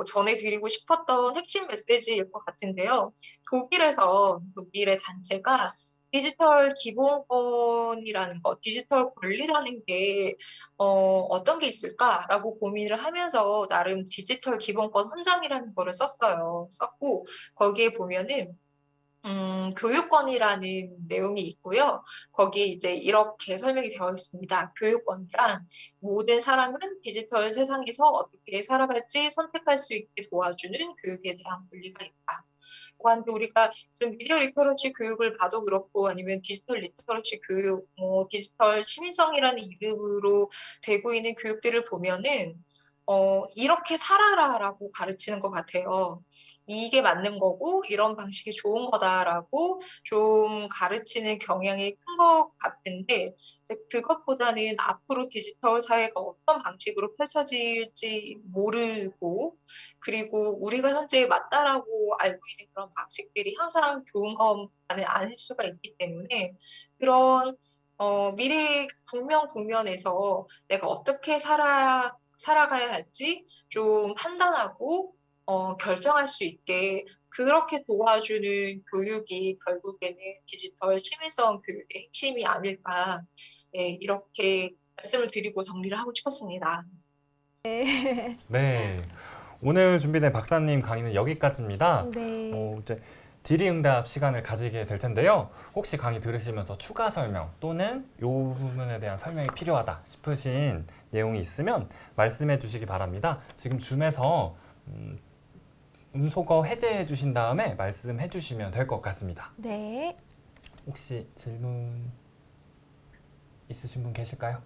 전해드리고 싶었던 핵심 메시지일 것 같은데요. 독일의 단체가 디지털 기본권이라는 것, 디지털 권리라는 게 어떤 게 있을까라고 고민을 하면서 나름 디지털 기본권 헌장이라는 거를 썼고 거기에 보면은 교육권이라는 내용이 있고요. 거기에 이제 이렇게 설명이 되어 있습니다. 교육권이란 모든 사람은 디지털 세상에서 어떻게 살아갈지 선택할 수 있게 도와주는 교육에 대한 권리가 있다. 하는데 우리가 지금 미디어 리터러시 교육을 봐도 그렇고 아니면 디지털 리터러시 교육, 디지털 시민성이라는 이름으로 되고 있는 교육들을 보면은 이렇게 살아라라고 가르치는 것 같아요. 이게 맞는 거고 이런 방식이 좋은 거다라고 좀 가르치는 경향이 큰 것 같은데 이제 그것보다는 앞으로 디지털 사회가 어떤 방식으로 펼쳐질지 모르고 그리고 우리가 현재 맞다라고 알고 있는 그런 방식들이 항상 좋은 것만은 아닐 수가 있기 때문에 그런 미래 국면에서 내가 어떻게 살아가야 할지 좀 판단하고 결정할 수 있게 그렇게 도와주는 교육이 결국에는 디지털 시민성 교육의 핵심이 아닐까 네, 이렇게 말씀을 드리고 정리를 하고 싶었습니다. 네. 오늘 준비된 박사님 강의는 여기까지입니다. 네. 이제 질의응답 시간을 가지게 될 텐데요. 혹시 강의 들으시면서 추가 설명 또는 이 부분에 대한 설명이 필요하다 싶으신 내용이 있으면 말씀해 주시기 바랍니다. 지금 줌에서 음소거 해제해 주신 다음에 말씀해 주시면 될 것 같습니다. 네. 혹시 질문 있으신 분 계실까요?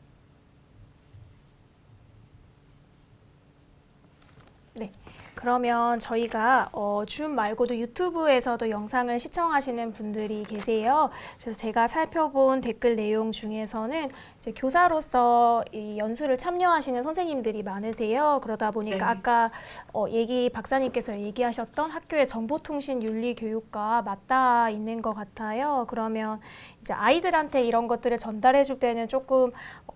네. 그러면 저희가 줌 말고도 유튜브에서도 영상을 시청하시는 분들이 계세요. 그래서 제가 살펴본 댓글 내용 중에서는 이제 교사로서 이 연수를 참여하시는 선생님들이 많으세요. 그러다 보니까 네. 아까 박사님께서 얘기하셨던 학교의 정보통신 윤리 교육과 맞닿아 있는 것 같아요. 그러면 이제 아이들한테 이런 것들을 전달해 줄 때는 조금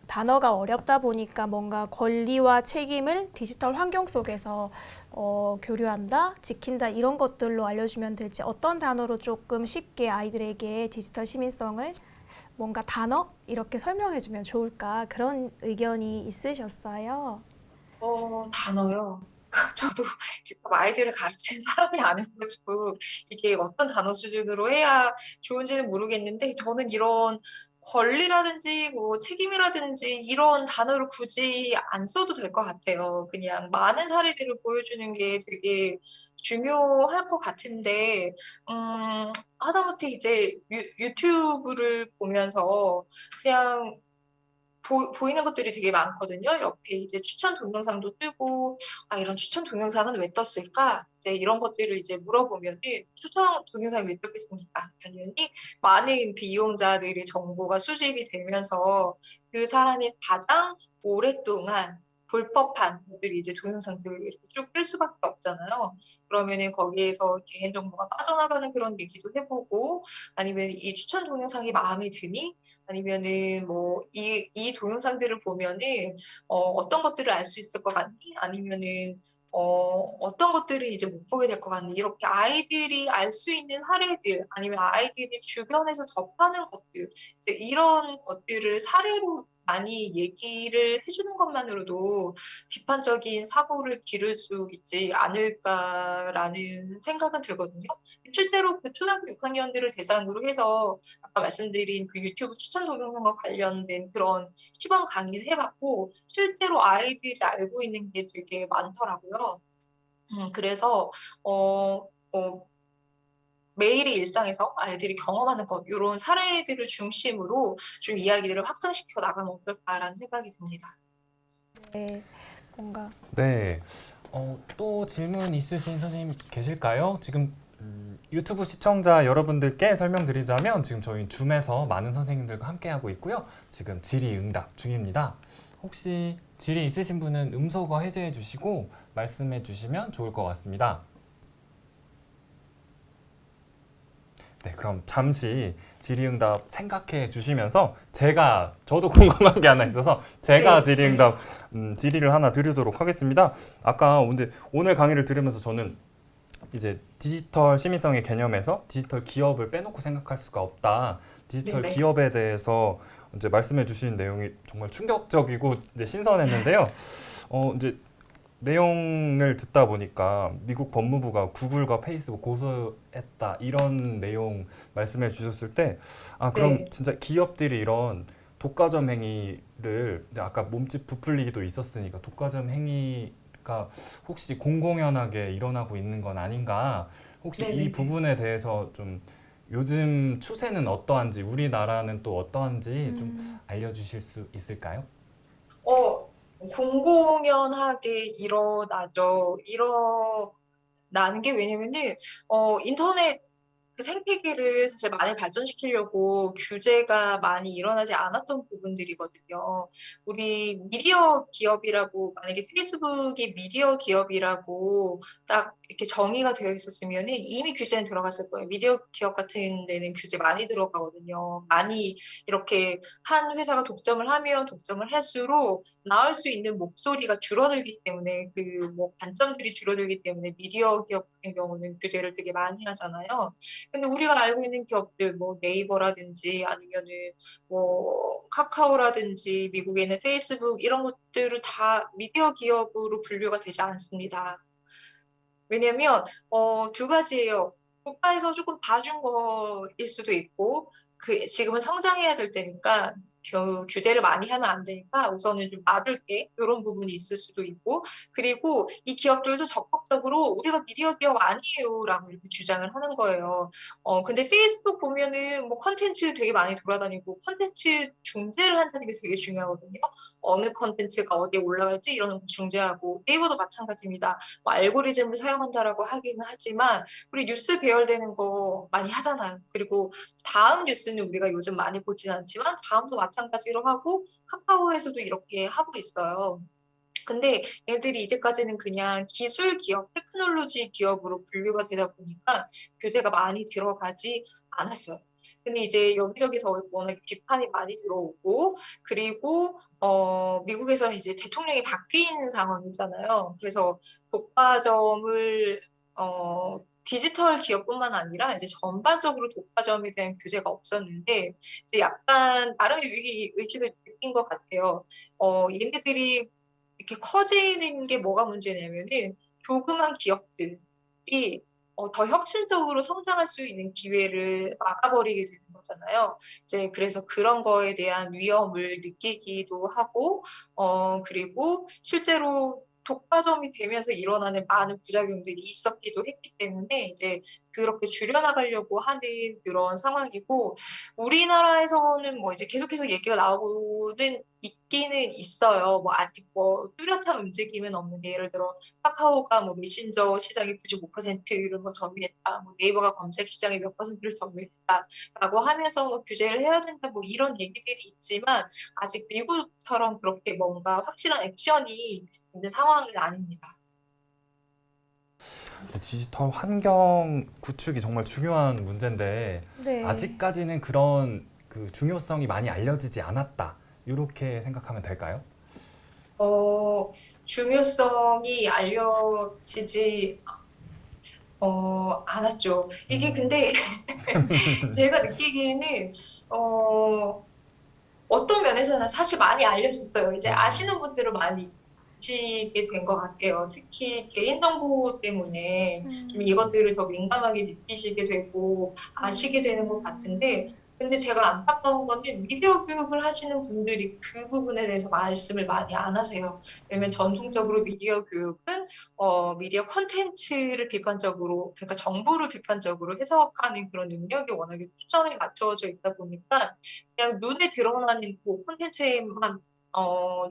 단어가 어렵다 보니까 뭔가 권리와 책임을 디지털 환경 속에서 교류한다, 지킨다 이런 것들로 알려주면 될지 어떤 단어로 조금 쉽게 아이들에게 디지털 시민성을 뭔가 단어 이렇게 설명해주면 좋을까 그런 의견이 있으셨어요. 단어요. 저도 직접 아이들을 가르치는 사람이 아니어가지고 이게 어떤 단어 수준으로 해야 좋은지는 모르겠는데 저는 이런 권리라든지 뭐 책임이라든지 이런 단어를 굳이 안 써도 될 것 같아요. 그냥 많은 사례들을 보여주는 게 되게 중요할 것 같은데 하다못해 이제 유튜브를 보면서 그냥 보이는 것들이 되게 많거든요. 옆에 이제 추천 동영상도 뜨고, 아, 이런 추천 동영상은 왜 떴을까? 이제 이런 것들을 이제 물어보면은 추천 동영상이 왜 떴겠습니까? 당연히 많은 비용자들의 정보가 수집이 되면서 그 사람이 가장 오랫동안 볼 법한 것들이 이제 동영상들을 이렇게 쭉 뜰 수밖에 없잖아요. 그러면은 거기에서 개인정보가 빠져나가는 그런 얘기도 해보고, 아니면 이 추천 동영상이 마음에 드니? 아니면은 뭐 이 동영상들을 보면은 어떤 것들을 알 수 있을 것 같니? 아니면은 어떤 것들은 이제 못 보게 될 것 같니? 이렇게 아이들이 알 수 있는 사례들 아니면 아이들이 주변에서 접하는 것들 이제 이런 것들을 사례로 많이 얘기를 해주는 것만으로도 비판적인 사고를 기를 수 있지 않을까라는 생각은 들거든요. 실제로 그 초등학교 6학년들을 대상으로 해서 아까 말씀드린 그 유튜브 추천 동영상과 관련된 그런 시범 강의를 해봤고 실제로 아이들이 알고 있는 게 되게 많더라고요. 그래서 매일의 일상에서 아이들이 경험하는 것 이런 사례들을 중심으로 좀 이야기들을 확장시켜 나가면 어떨까라는 생각이 듭니다. 네, 뭔가 네. 또 질문 있으신 선생님 계실까요? 지금 유튜브 시청자 여러분들께 설명드리자면 지금 저희 줌에서 많은 선생님들과 함께하고 있고요. 지금 질의응답 중입니다. 혹시 질의 있으신 분은 음소거 해제해 주시고 말씀해 주시면 좋을 것 같습니다. 네, 그럼 잠시 질의응답 생각해 주시면서 저도 궁금한 게 하나 있어서 제가 네. 질의응답 질의를 하나 드리도록 하겠습니다. 아까 오늘 강의를 들으면서 저는 이제 디지털 시민성의 개념에서 디지털 기업을 빼놓고 생각할 수가 없다. 디지털 네네. 기업에 대해서 이제 말씀해 주신 내용이 정말 충격적이고 이제 신선했는데요. 이제 내용을 듣다 보니까 미국 법무부가 구글과 페이스북 고소했다 이런 내용 말씀해 주셨을 때 그럼 네. 진짜 기업들이 이런 독과점 행위를 아까 몸집 부풀리기도 있었으니까 독과점 행위가 혹시 공공연하게 일어나고 있는 건 아닌가? 혹시 이 네네네. 부분에 대해서 좀 요즘 추세는 어떠한지 우리나라는 또 어떠한지 좀 알려주실 수 있을까요? 공공연하게 일어나죠. 일어나는 게 왜냐면은, 인터넷 그 생태계를 사실 많이 발전시키려고 규제가 많이 일어나지 않았던 부분들이거든요. 우리 미디어 기업이라고, 만약에 페이스북이 미디어 기업이라고 딱 이렇게 정의가 되어 있었으면은 이미 규제는 들어갔을 거예요. 미디어 기업 같은 데는 규제 많이 들어가거든요. 많이 이렇게 한 회사가 독점을 하면 독점을 할수록 나올 수 있는 목소리가 줄어들기 때문에 그 뭐 관점들이 줄어들기 때문에 미디어 기업 같은 경우는 규제를 되게 많이 하잖아요. 근데 우리가 알고 있는 기업들 뭐 네이버라든지 아니면은 뭐 카카오라든지 미국에는 페이스북 이런 것들을 다 미디어 기업으로 분류가 되지 않습니다. 왜냐면 두 가지예요. 국가에서 조금 봐준 거일 수도 있고 지금은 성장해야 될 때니까 규제를 많이 하면 안 되니까 우선은 좀 놔둘게 이런 부분이 있을 수도 있고 그리고 이 기업들도 적극적으로 우리가 미디어 기업 아니에요라고 이렇게 주장을 하는 거예요. 근데 페이스북 보면은 뭐 컨텐츠 되게 많이 돌아다니고 컨텐츠 중재를 한다는 게 되게 중요하거든요. 어느 컨텐츠가 어디에 올라갈지 이런 거 중재하고 네이버도 마찬가지입니다. 뭐 알고리즘을 사용한다라고 하기는 하지만 우리 뉴스 배열되는 거 많이 하잖아요. 그리고 다음 뉴스는 우리가 요즘 많이 보진 않지만 다음도 마찬가지로 하고 카카오에서도 이렇게 하고 있어요. 근데 얘들이 이제까지는 그냥 기술 기업, 테크놀로지 기업으로 분류가 되다 보니까 규제가 많이 들어가지 않았어요. 근데 이제 여기저기서 워낙 비판이 많이 들어오고 그리고 미국에서는 이제 대통령이 바뀐 상황이잖아요. 그래서 독과점을 디지털 기업뿐만 아니라 이제 전반적으로 독과점에 대한 규제가 없었는데 이제 약간 나름의 위기 의식을 느낀 것 같아요. 얘네들이 이렇게 커지는 게 뭐가 문제냐면은 조그만 기업들이 더 혁신적으로 성장할 수 있는 기회를 막아버리게 되는 거잖아요. 이제 그래서 그런 거에 대한 위험을 느끼기도 하고, 그리고 실제로 독과점이 되면서 일어나는 많은 부작용들이 있었기도 했기 때문에 이제 그렇게 줄여나가려고 하는 그런 상황이고, 우리나라에서는 뭐 이제 계속해서 얘기가 나오고는 있기는 있어요. 뭐 아직 뭐 뚜렷한 움직임은 없는데 예를 들어 카카오가 뭐 메신저 시장의 95%를 뭐 점유했다, 뭐 네이버가 검색 시장의 몇 %를 점유했다라고 하면서 뭐 규제를 해야 된다, 뭐 이런 얘기들이 있지만 아직 미국처럼 그렇게 뭔가 확실한 액션이 있는 상황은 아닙니다. 디지털 환경 구축이 정말 중요한 문제인데 네. 아직까지는 그런 그 중요성이 많이 알려지지 않았다. 이렇게 생각하면 될까요? 중요성이 알려지지 않았죠. 이게 근데 제가 느끼기에는 어떤 면에서는 사실 많이 알려졌어요. 이제 아시는 분들은 많이 아시게 된 것 같아요. 특히 개인정보 때문에 좀 이것들을 더 민감하게 느끼시게 되고 아시게 되는 것 같은데, 근데 제가 안타까운 거는 미디어 교육을 하시는 분들이 그 부분에 대해서 말씀을 많이 안 하세요. 왜냐면 전통적으로 미디어 교육은 미디어 콘텐츠를 비판적으로, 그러니까 정보를 비판적으로 해석하는 그런 능력이 워낙에 초점이 맞춰져 있다 보니까 그냥 눈에 드러나는 그 콘텐츠에만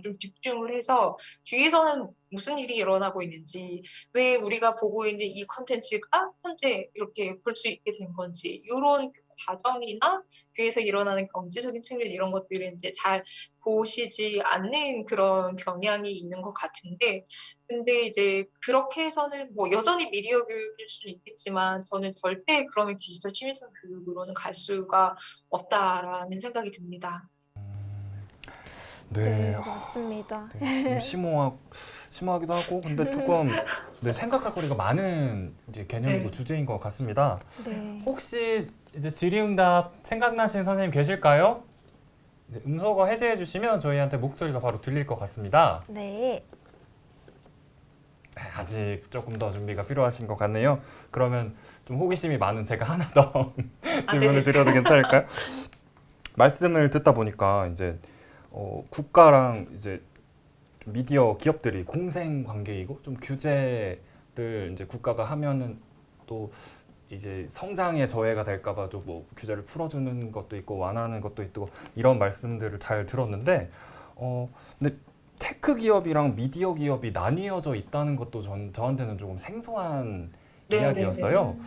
좀 집중을 해서 뒤에서는 무슨 일이 일어나고 있는지, 왜 우리가 보고 있는 이 콘텐츠가 현재 이렇게 볼 수 있게 된 건지, 이런 과정이나 뒤에서 일어나는 경제적인 측면 이런 것들은 이제 잘 보시지 않는 그런 경향이 있는 것 같은데, 근데 이제 그렇게 해서는 뭐 여전히 미디어 교육일 수는 있겠지만 저는 절대 그러면 디지털 취미성 교육으로는 갈 수가 없다라는 생각이 듭니다. 네, 맞습니다. 좀 심오하기도 하고, 근데 조금 생각할 거리가 많은 이제 개념이고 네. 주제인 것 같습니다. 네. 혹시 이제 질의응답 생각나신 선생님 계실까요? 이제 음소거 해제해 주시면 저희한테 목소리가 바로 들릴 것 같습니다. 네. 네, 아직 조금 더 준비가 필요하신 것 같네요. 그러면 좀 호기심이 많은 제가 하나 더 질문을 네네. 드려도 괜찮을까요? 말씀을 듣다 보니까 이제 국가랑 이제 좀 미디어 기업들이 공생 관계이고 좀 규제를 이제 국가가 하면은 또 이제 성장에 저해가 될까봐 좀 뭐 규제를 풀어주는 것도 있고 완화하는 것도 있고 이런 말씀들을 잘 들었는데 근데 테크 기업이랑 미디어 기업이 나뉘어져 있다는 것도 저한테는 조금 생소한 네, 이야기였어요.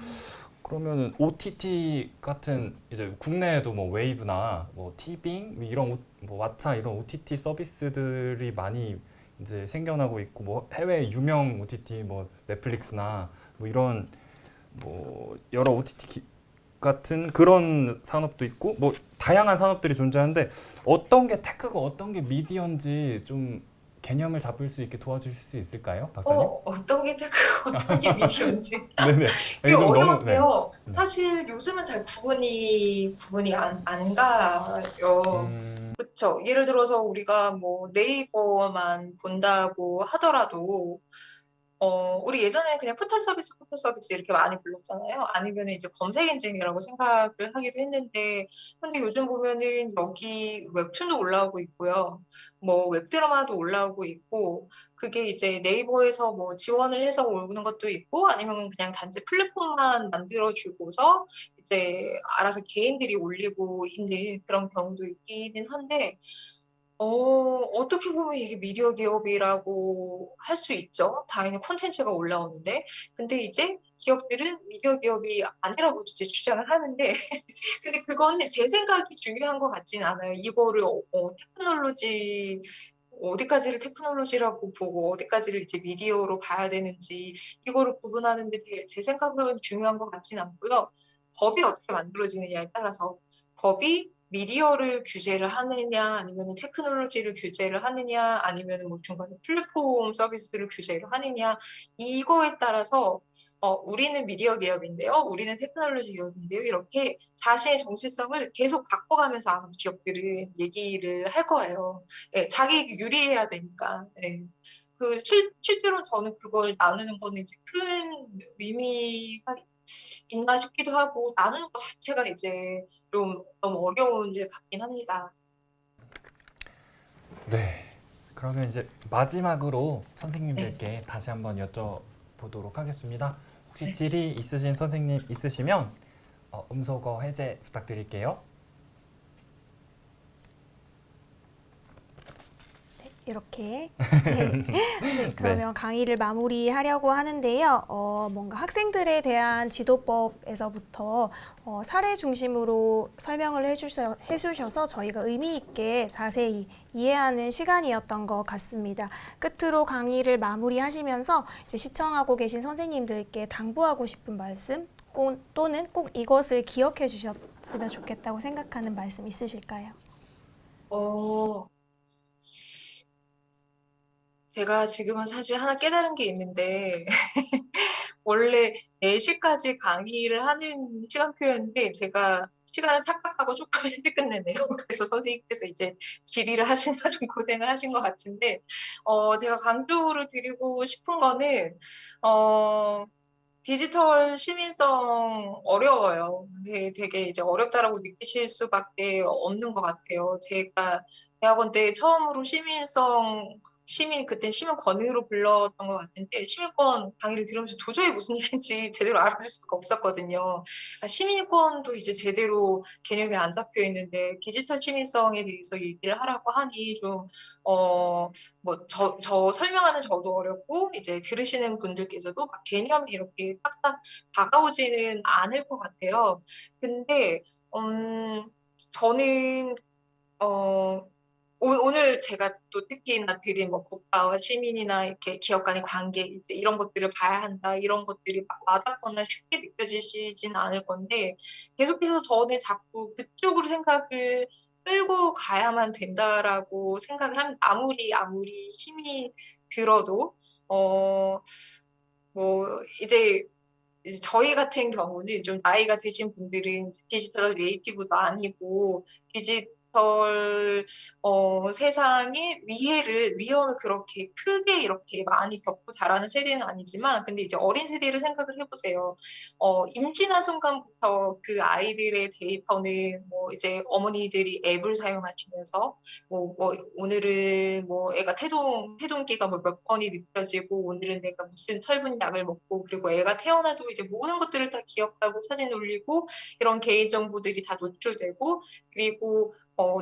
그러면은 OTT 같은 이제 국내에도 뭐 웨이브나 뭐 티빙 이런 뭐 왓챠 이런 OTT 서비스들이 많이 이제 생겨나고 있고 뭐 해외 유명 OTT 뭐 넷플릭스나 뭐 이런 뭐 여러 OTT 같은 그런 산업도 있고 뭐 다양한 산업들이 존재하는데 어떤 게 테크고 어떤 게 미디어인지 좀 개념을 잡을 수 있게 도와주실 수 있을까요, 박사님? 어떤 게 테크고 어떤 게 미디어인지 네네. 이게 이게 좀 너무 어려운데요. 네. 사실 요즘은 잘 구분이 안 가요. 그렇죠. 예를 들어서 우리가 뭐 네이버만 본다고 하더라도 우리 예전에 그냥 포털 서비스 이렇게 많이 불렀잖아요. 아니면 이제 검색 엔진이라고 생각을 하기도 했는데, 근데 요즘 보면은 여기 웹툰도 올라오고 있고요. 뭐 웹드라마도 올라오고 있고, 그게 이제 네이버에서 뭐 지원을 해서 오는 것도 있고, 아니면 그냥 단지 플랫폼만 만들어주고서 이제 알아서 개인들이 올리고 있는 그런 경우도 있기는 한데, 어떻게 보면 이게 미디어 기업이라고 할 수 있죠. 당연히 콘텐츠가 올라오는데. 근데 이제 기업들은 미디어 기업이 아니라고 이제 주장을 하는데, 근데 그거는 제 생각이 중요한 것 같지는 않아요. 이거를 테크놀로지, 어디까지를 테크놀로지라고 보고 어디까지를 이제 미디어로 봐야 되는지, 이거를 구분하는데 제 생각은 중요한 것 같지는 않고요. 법이 어떻게 만들어지느냐에 따라서 법이 미디어를 규제를 하느냐, 아니면 테크놀로지를 규제를 하느냐, 아니면 뭐 중간에 플랫폼 서비스를 규제를 하느냐, 이거에 따라서 우리는 미디어 기업인데요, 우리는 테크놀로지 기업인데요, 이렇게 자신의 정체성을 계속 바꿔가면서 아마 기업들은 얘기를 할 거예요. 예, 자기에게 유리해야 되니까. 예. 실제로 저는 그걸 나누는 거는 이제 큰 의미가 있나 싶기도 하고, 나누는 것 자체가 이제 좀 너무 어려운 일 같긴 합니다. 네. 그러면 이제 마지막으로 네. 선생님들께 다시 한번 여쭤보도록 하겠습니다. 혹시 네. 질의 있으신 선생님 있으시면 음소거 해제 부탁드릴게요. 이렇게 네, 그러면 강의를 마무리하려고 하는데요. 뭔가 학생들에 대한 지도법에서부터 사례 중심으로 설명을 해주셔서 저희가 의미 있게 자세히 이해하는 시간이었던 것 같습니다. 끝으로 강의를 마무리하시면서 이제 시청하고 계신 선생님들께 당부하고 싶은 말씀 또는 꼭 이것을 기억해 주셨으면 좋겠다고 생각하는 말씀 있으실까요? 제가 지금은 사실 하나 깨달은 게 있는데, 원래 4시까지 강의를 하는 시간표였는데, 제가 시간을 착각하고 조금 일찍 끝냈네요. 그래서 선생님께서 이제 질의를 하시느라 좀 고생을 하신 것 같은데, 제가 강조를 드리고 싶은 거는, 디지털 시민성 어려워요. 되게 이제 어렵다라고 느끼실 수밖에 없는 것 같아요. 제가 대학원 때 처음으로 그때 시민 권위로 불렀던 것 같은데, 시민권 강의를 들으면서 도저히 무슨 얘기인지 제대로 알아볼 수가 없었거든요. 시민권도 이제 제대로 개념이 안 잡혀 있는데, 디지털 시민성에 대해서 얘기를 하라고 하니 좀, 저 설명하는 저도 어렵고, 이제 들으시는 분들께서도 막 개념이 이렇게 딱딱 다가오지는 않을 것 같아요. 근데, 저는, 오늘 제가 또 특히나 드린 뭐 국가와 시민이나 이렇게 기업 간의 관계, 이제 이런 것들을 봐야 한다, 이런 것들이 막 와닿거나 쉽게 느껴지시진 않을 건데, 계속해서 저는 자꾸 그쪽으로 생각을 끌고 가야만 된다라고 생각을 합니다. 아무리 힘이 들어도, 이제 저희 같은 경우는 좀 나이가 드신 분들은 디지털 네이티브도 아니고 디지털 세상의 위험을 그렇게 크게 이렇게 많이 겪고 자라는 세대는 아니지만, 근데 이제 어린 세대를 생각을 해보세요. 임신한 순간부터 그 아이들의 데이터는 뭐 이제 어머니들이 앱을 사용하시면서 오늘은 뭐 애가 태동기가 뭐 몇 번이 느껴지고, 오늘은 내가 무슨 털분 약을 먹고, 그리고 애가 태어나도 이제 모든 것들을 다 기억하고 사진 올리고, 이런 개인 정보들이 다 노출되고, 그리고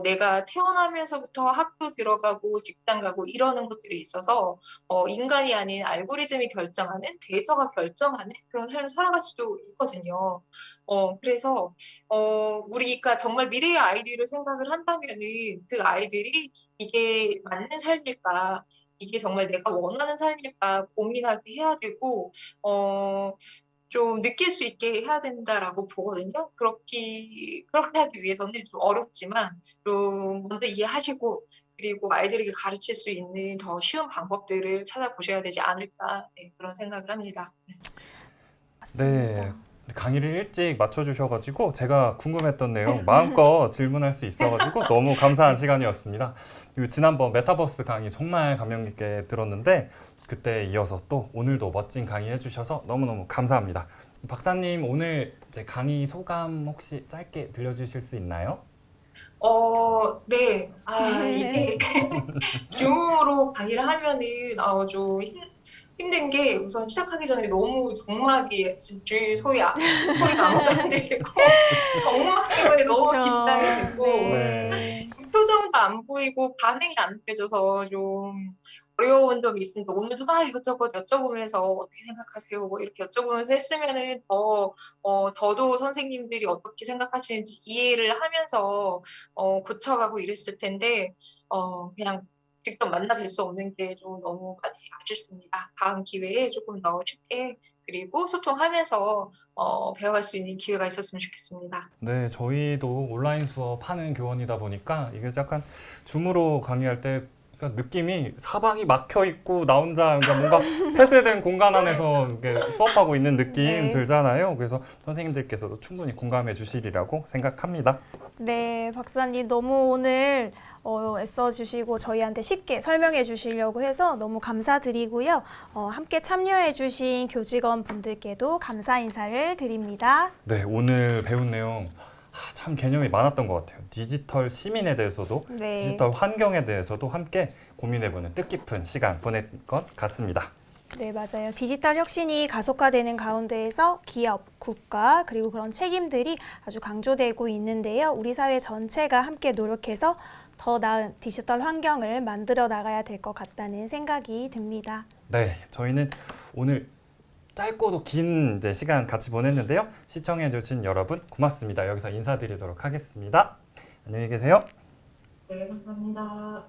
내가 태어나면서부터 학교 들어가고 직장 가고 이러는 것들이 있어서 인간이 아닌 알고리즘이 결정하는, 데이터가 결정하는 그런 삶을 살아갈 수도 있거든요. 그래서 우리가 정말 미래의 아이들을 생각을 한다면은 그 아이들이 이게 맞는 삶일까, 이게 정말 내가 원하는 삶일까 고민하게 해야 되고, 좀 느낄 수 있게 해야 된다라고 보거든요. 그렇게 하기 위해서는 좀 어렵지만 좀 먼저 이해하시고, 그리고 아이들에게 가르칠 수 있는 더 쉬운 방법들을 찾아보셔야 되지 않을까, 네, 그런 생각을 합니다. 맞습니다. 네. 강의를 일찍 맞춰주셔가지고 제가 궁금했던 내용 마음껏 질문할 수 있어가지고 너무 감사한 시간이었습니다. 그리고 지난번 메타버스 강의 정말 감명 깊게 들었는데, 그때 이어서 또 오늘도 멋진 강의 해주셔서 너무너무 감사합니다. 박사님, 오늘 이제 강의 소감 혹시 짧게 들려주실 수 있나요? 네. 이게 줌으로 강의를 하면은 좀 힘든 게, 우선 시작하기 전에 너무 정막이 주위 소리가 아무도 안 들리고 정막 때문에 너무 그쵸. 긴장이 되고, 네. 표정도 안 보이고 반응이 안 돼져서 좀 어려운 점이 있습니다. 오늘도 막 이것저것 여쭤보면서 어떻게 생각하세요? 뭐 이렇게 여쭤보면서 했으면은 더도 선생님들이 어떻게 생각하시는지 이해를 하면서 고쳐가고 이랬을 텐데, 그냥 직접 만나 뵐 수 없는 게 좀 너무 많이 아쉽습니다. 다음 기회에 조금 더 쉽게, 그리고 소통하면서 배워갈 수 있는 기회가 있었으면 좋겠습니다. 네, 저희도 온라인 수업 하는 교원이다 보니까 이게 약간 줌으로 강의할 때 그러니까 느낌이 사방이 막혀 있고 나 혼자 그러니까 뭔가 폐쇄된 공간 안에서 이렇게 수업하고 있는 느낌 네. 들잖아요. 그래서 선생님들께서도 충분히 공감해 주시리라고 생각합니다. 네, 박사님 너무 오늘 애써주시고 저희한테 쉽게 설명해 주시려고 해서 너무 감사드리고요. 함께 참여해 주신 교직원 분들께도 감사 인사를 드립니다. 네, 오늘 배운 내용 참 개념이 많았던 것 같아요. 디지털 시민에 대해서도 네. 디지털 환경에 대해서도 함께 고민해보는 뜻깊은 시간 보낸 것 같습니다. 네, 맞아요. 디지털 혁신이 가속화되는 가운데에서 기업, 국가, 그리고 그런 책임들이 아주 강조되고 있는데요. 우리 사회 전체가 함께 노력해서 더 나은 디지털 환경을 만들어 나가야 될 것 같다는 생각이 듭니다. 네, 저희는 오늘 짧고도 긴 이제 시간 같이 보냈는데요. 시청해주신 여러분 고맙습니다. 여기서 인사드리도록 하겠습니다. 안녕히 계세요. 네, 감사합니다.